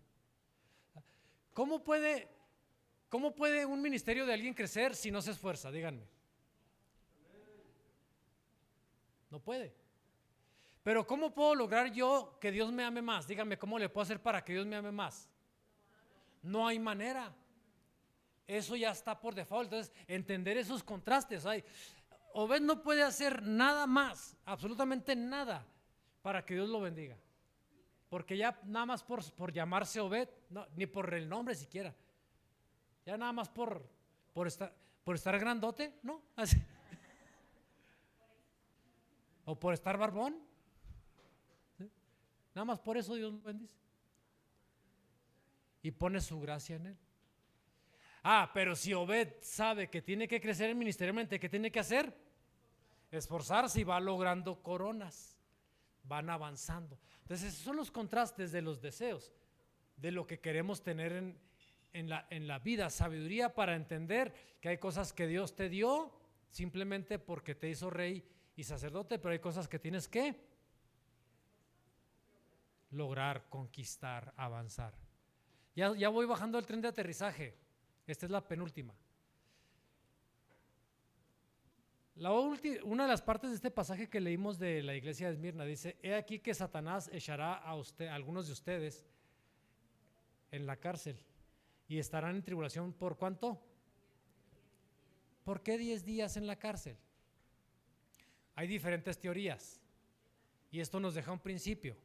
¿Cómo puede un ministerio de alguien crecer si no se esfuerza? Díganme. No puede. Pero ¿cómo puedo lograr yo que Dios me ame más? Díganme, ¿cómo le puedo hacer para que Dios me ame más? No hay manera. Eso ya está por default. Entonces, entender esos contrastes. Obed no puede hacer nada más, absolutamente nada, para que Dios lo bendiga. Porque ya nada más por llamarse Obed, no, ni por el nombre siquiera. Ya nada más por estar grandote, ¿no? Así. O por estar barbón. ¿Sí? Nada más por eso Dios lo bendice. Y pone su gracia en él. Pero si Obed sabe que tiene que crecer ministerialmente, ¿qué tiene que hacer? Esforzarse, y va logrando coronas. Van avanzando. Entonces esos son los contrastes de los deseos, de lo que queremos tener en la vida. Sabiduría para entender que hay cosas que Dios te dio simplemente porque te hizo rey y sacerdote, pero hay cosas que tienes que lograr, conquistar, avanzar. Ya voy bajando el tren de aterrizaje. Esta es la penúltima. Una de las partes de este pasaje que leímos de la iglesia de Esmirna dice: he aquí que Satanás echará a algunos de ustedes en la cárcel y estarán en tribulación. ¿Por cuánto? ¿Por qué 10 días en la cárcel? Hay diferentes teorías y esto nos deja un principio.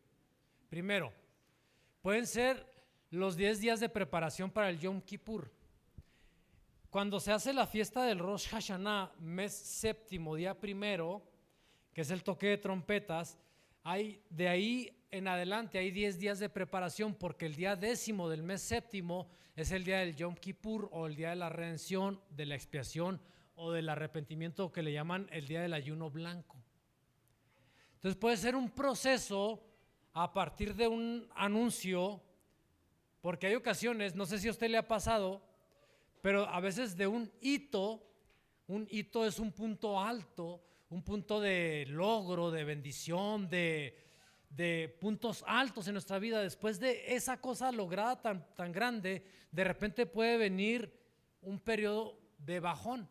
Primero, pueden ser los 10 días de preparación para el Yom Kippur. Cuando se hace la fiesta del Rosh Hashanah, mes séptimo, día primero, que es el toque de trompetas, de ahí en adelante hay 10 días de preparación, porque el día 10º del mes séptimo es el día del Yom Kippur, o el día de la redención, de la expiación o del arrepentimiento, que le llaman el día del ayuno blanco. Entonces puede ser un proceso a partir de un anuncio, porque hay ocasiones, no sé si a usted le ha pasado, pero a veces de un hito es un punto alto, un punto de logro, de bendición, de puntos altos en nuestra vida. Después de esa cosa lograda tan grande, de repente puede venir un periodo de bajón,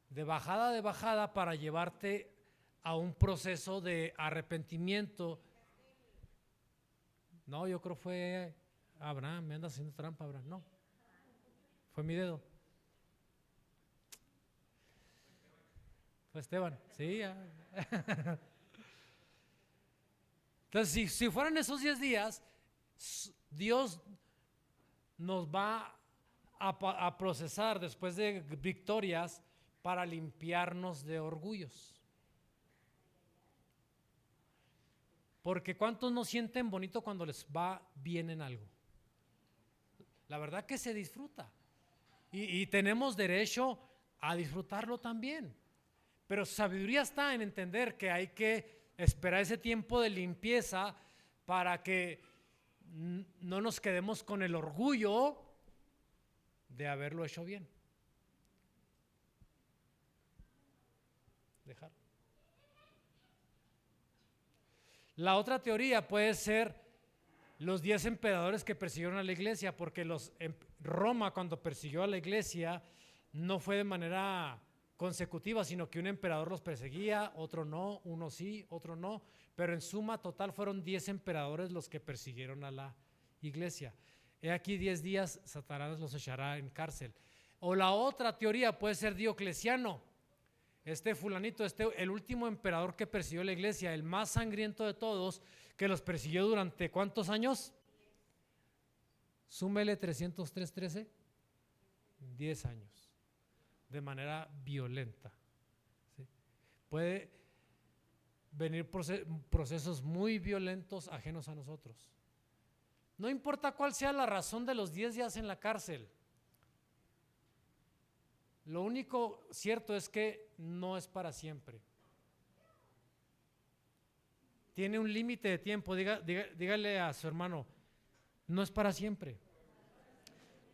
de bajada para llevarte a un proceso de arrepentimiento. No, yo creo fue Abraham, me anda haciendo trampa Abraham, no, fue mi dedo. Fue Esteban, sí. Entonces, si fueran esos 10 días, Dios nos va a procesar después de victorias para limpiarnos de orgullos. Porque ¿cuántos no sienten bonito cuando les va bien en algo? La verdad que se disfruta. Y tenemos derecho a disfrutarlo también. Pero sabiduría está en entender que hay que esperar ese tiempo de limpieza para que no nos quedemos con el orgullo de haberlo hecho bien. Dejar. La otra teoría puede ser los 10 emperadores que persiguieron a la iglesia, porque Roma, cuando persiguió a la iglesia, no fue de manera consecutiva, sino que un emperador los perseguía, otro no, uno sí, otro no, pero en suma total fueron 10 emperadores los que persiguieron a la iglesia. He aquí 10 días Satanás los echará en cárcel. O la otra teoría puede ser Diocleciano, fulanito, el último emperador que persiguió la iglesia, el más sangriento de todos, que los persiguió durante ¿cuántos años? Súmele 303, 10 años. De manera violenta. ¿Sí? Puede venir procesos muy violentos ajenos a nosotros. No importa cuál sea la razón de los 10 días en la cárcel. Lo único cierto es que no es para siempre. Tiene un límite de tiempo. Dígale a su hermano, no es para siempre.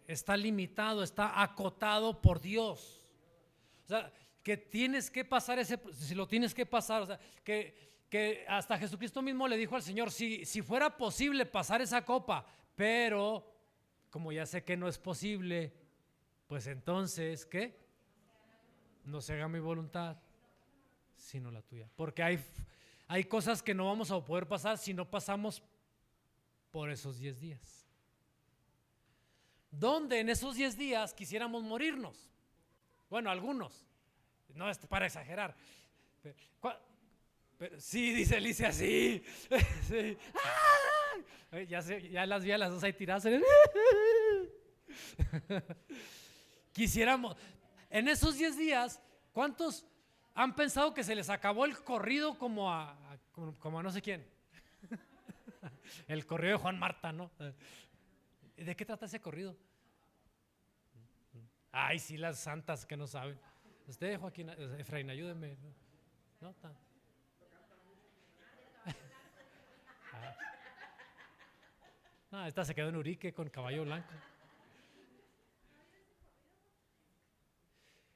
Está limitado, está acotado por Dios. O sea, que tienes que pasar si lo tienes que pasar, o sea, que hasta Jesucristo mismo le dijo al Señor, si fuera posible pasar esa copa, pero como ya sé que no es posible, pues entonces, ¿qué? No se haga mi voluntad, sino la tuya. Porque hay cosas que no vamos a poder pasar si no pasamos por esos 10 días. ¿Dónde en esos 10 días quisiéramos morirnos? Bueno, algunos, no es para exagerar. Pero sí, dice Alicia, sí. Sí. Ya las vi a las dos ahí tiradas. Quisiéramos, en esos 10 días, ¿cuántos han pensado que se les acabó el corrido como a no sé quién? El corrido de Juan Marta, ¿no? ¿De qué trata ese corrido? Ay, sí, las santas que no saben. Usted, Joaquín, Efraín, ayúdeme. ¿No? No, esta se quedó en Urique con caballo blanco.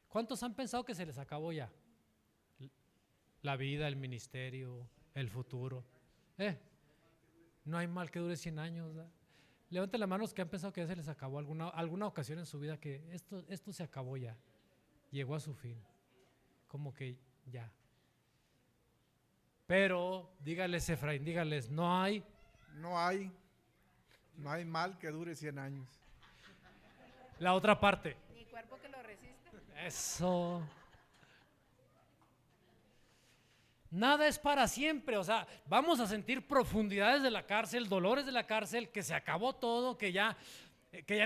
¿Cuántos han pensado que se les acabó ya? La vida, el ministerio, el futuro. No hay mal que dure 100 años. ¿verdad? Levanten las manos que han pensado que ya se les acabó alguna ocasión en su vida, que esto se acabó ya, llegó a su fin, como que ya. Pero dígales, Efraín, dígales, no hay mal que dure 100 años. La otra parte. Ni cuerpo que lo resista. Eso. Nada es para siempre, o sea, vamos a sentir profundidades de la cárcel, dolores de la cárcel, que se acabó todo, que ya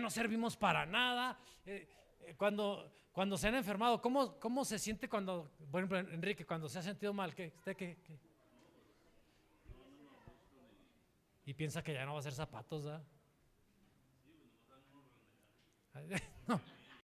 no servimos para nada. Cuando se han enfermado, ¿cómo se siente cuando, por ejemplo, Enrique, cuando se ha sentido mal? ¿Usted qué? Y piensa que ya no va a hacer zapatos, ¿verdad? No.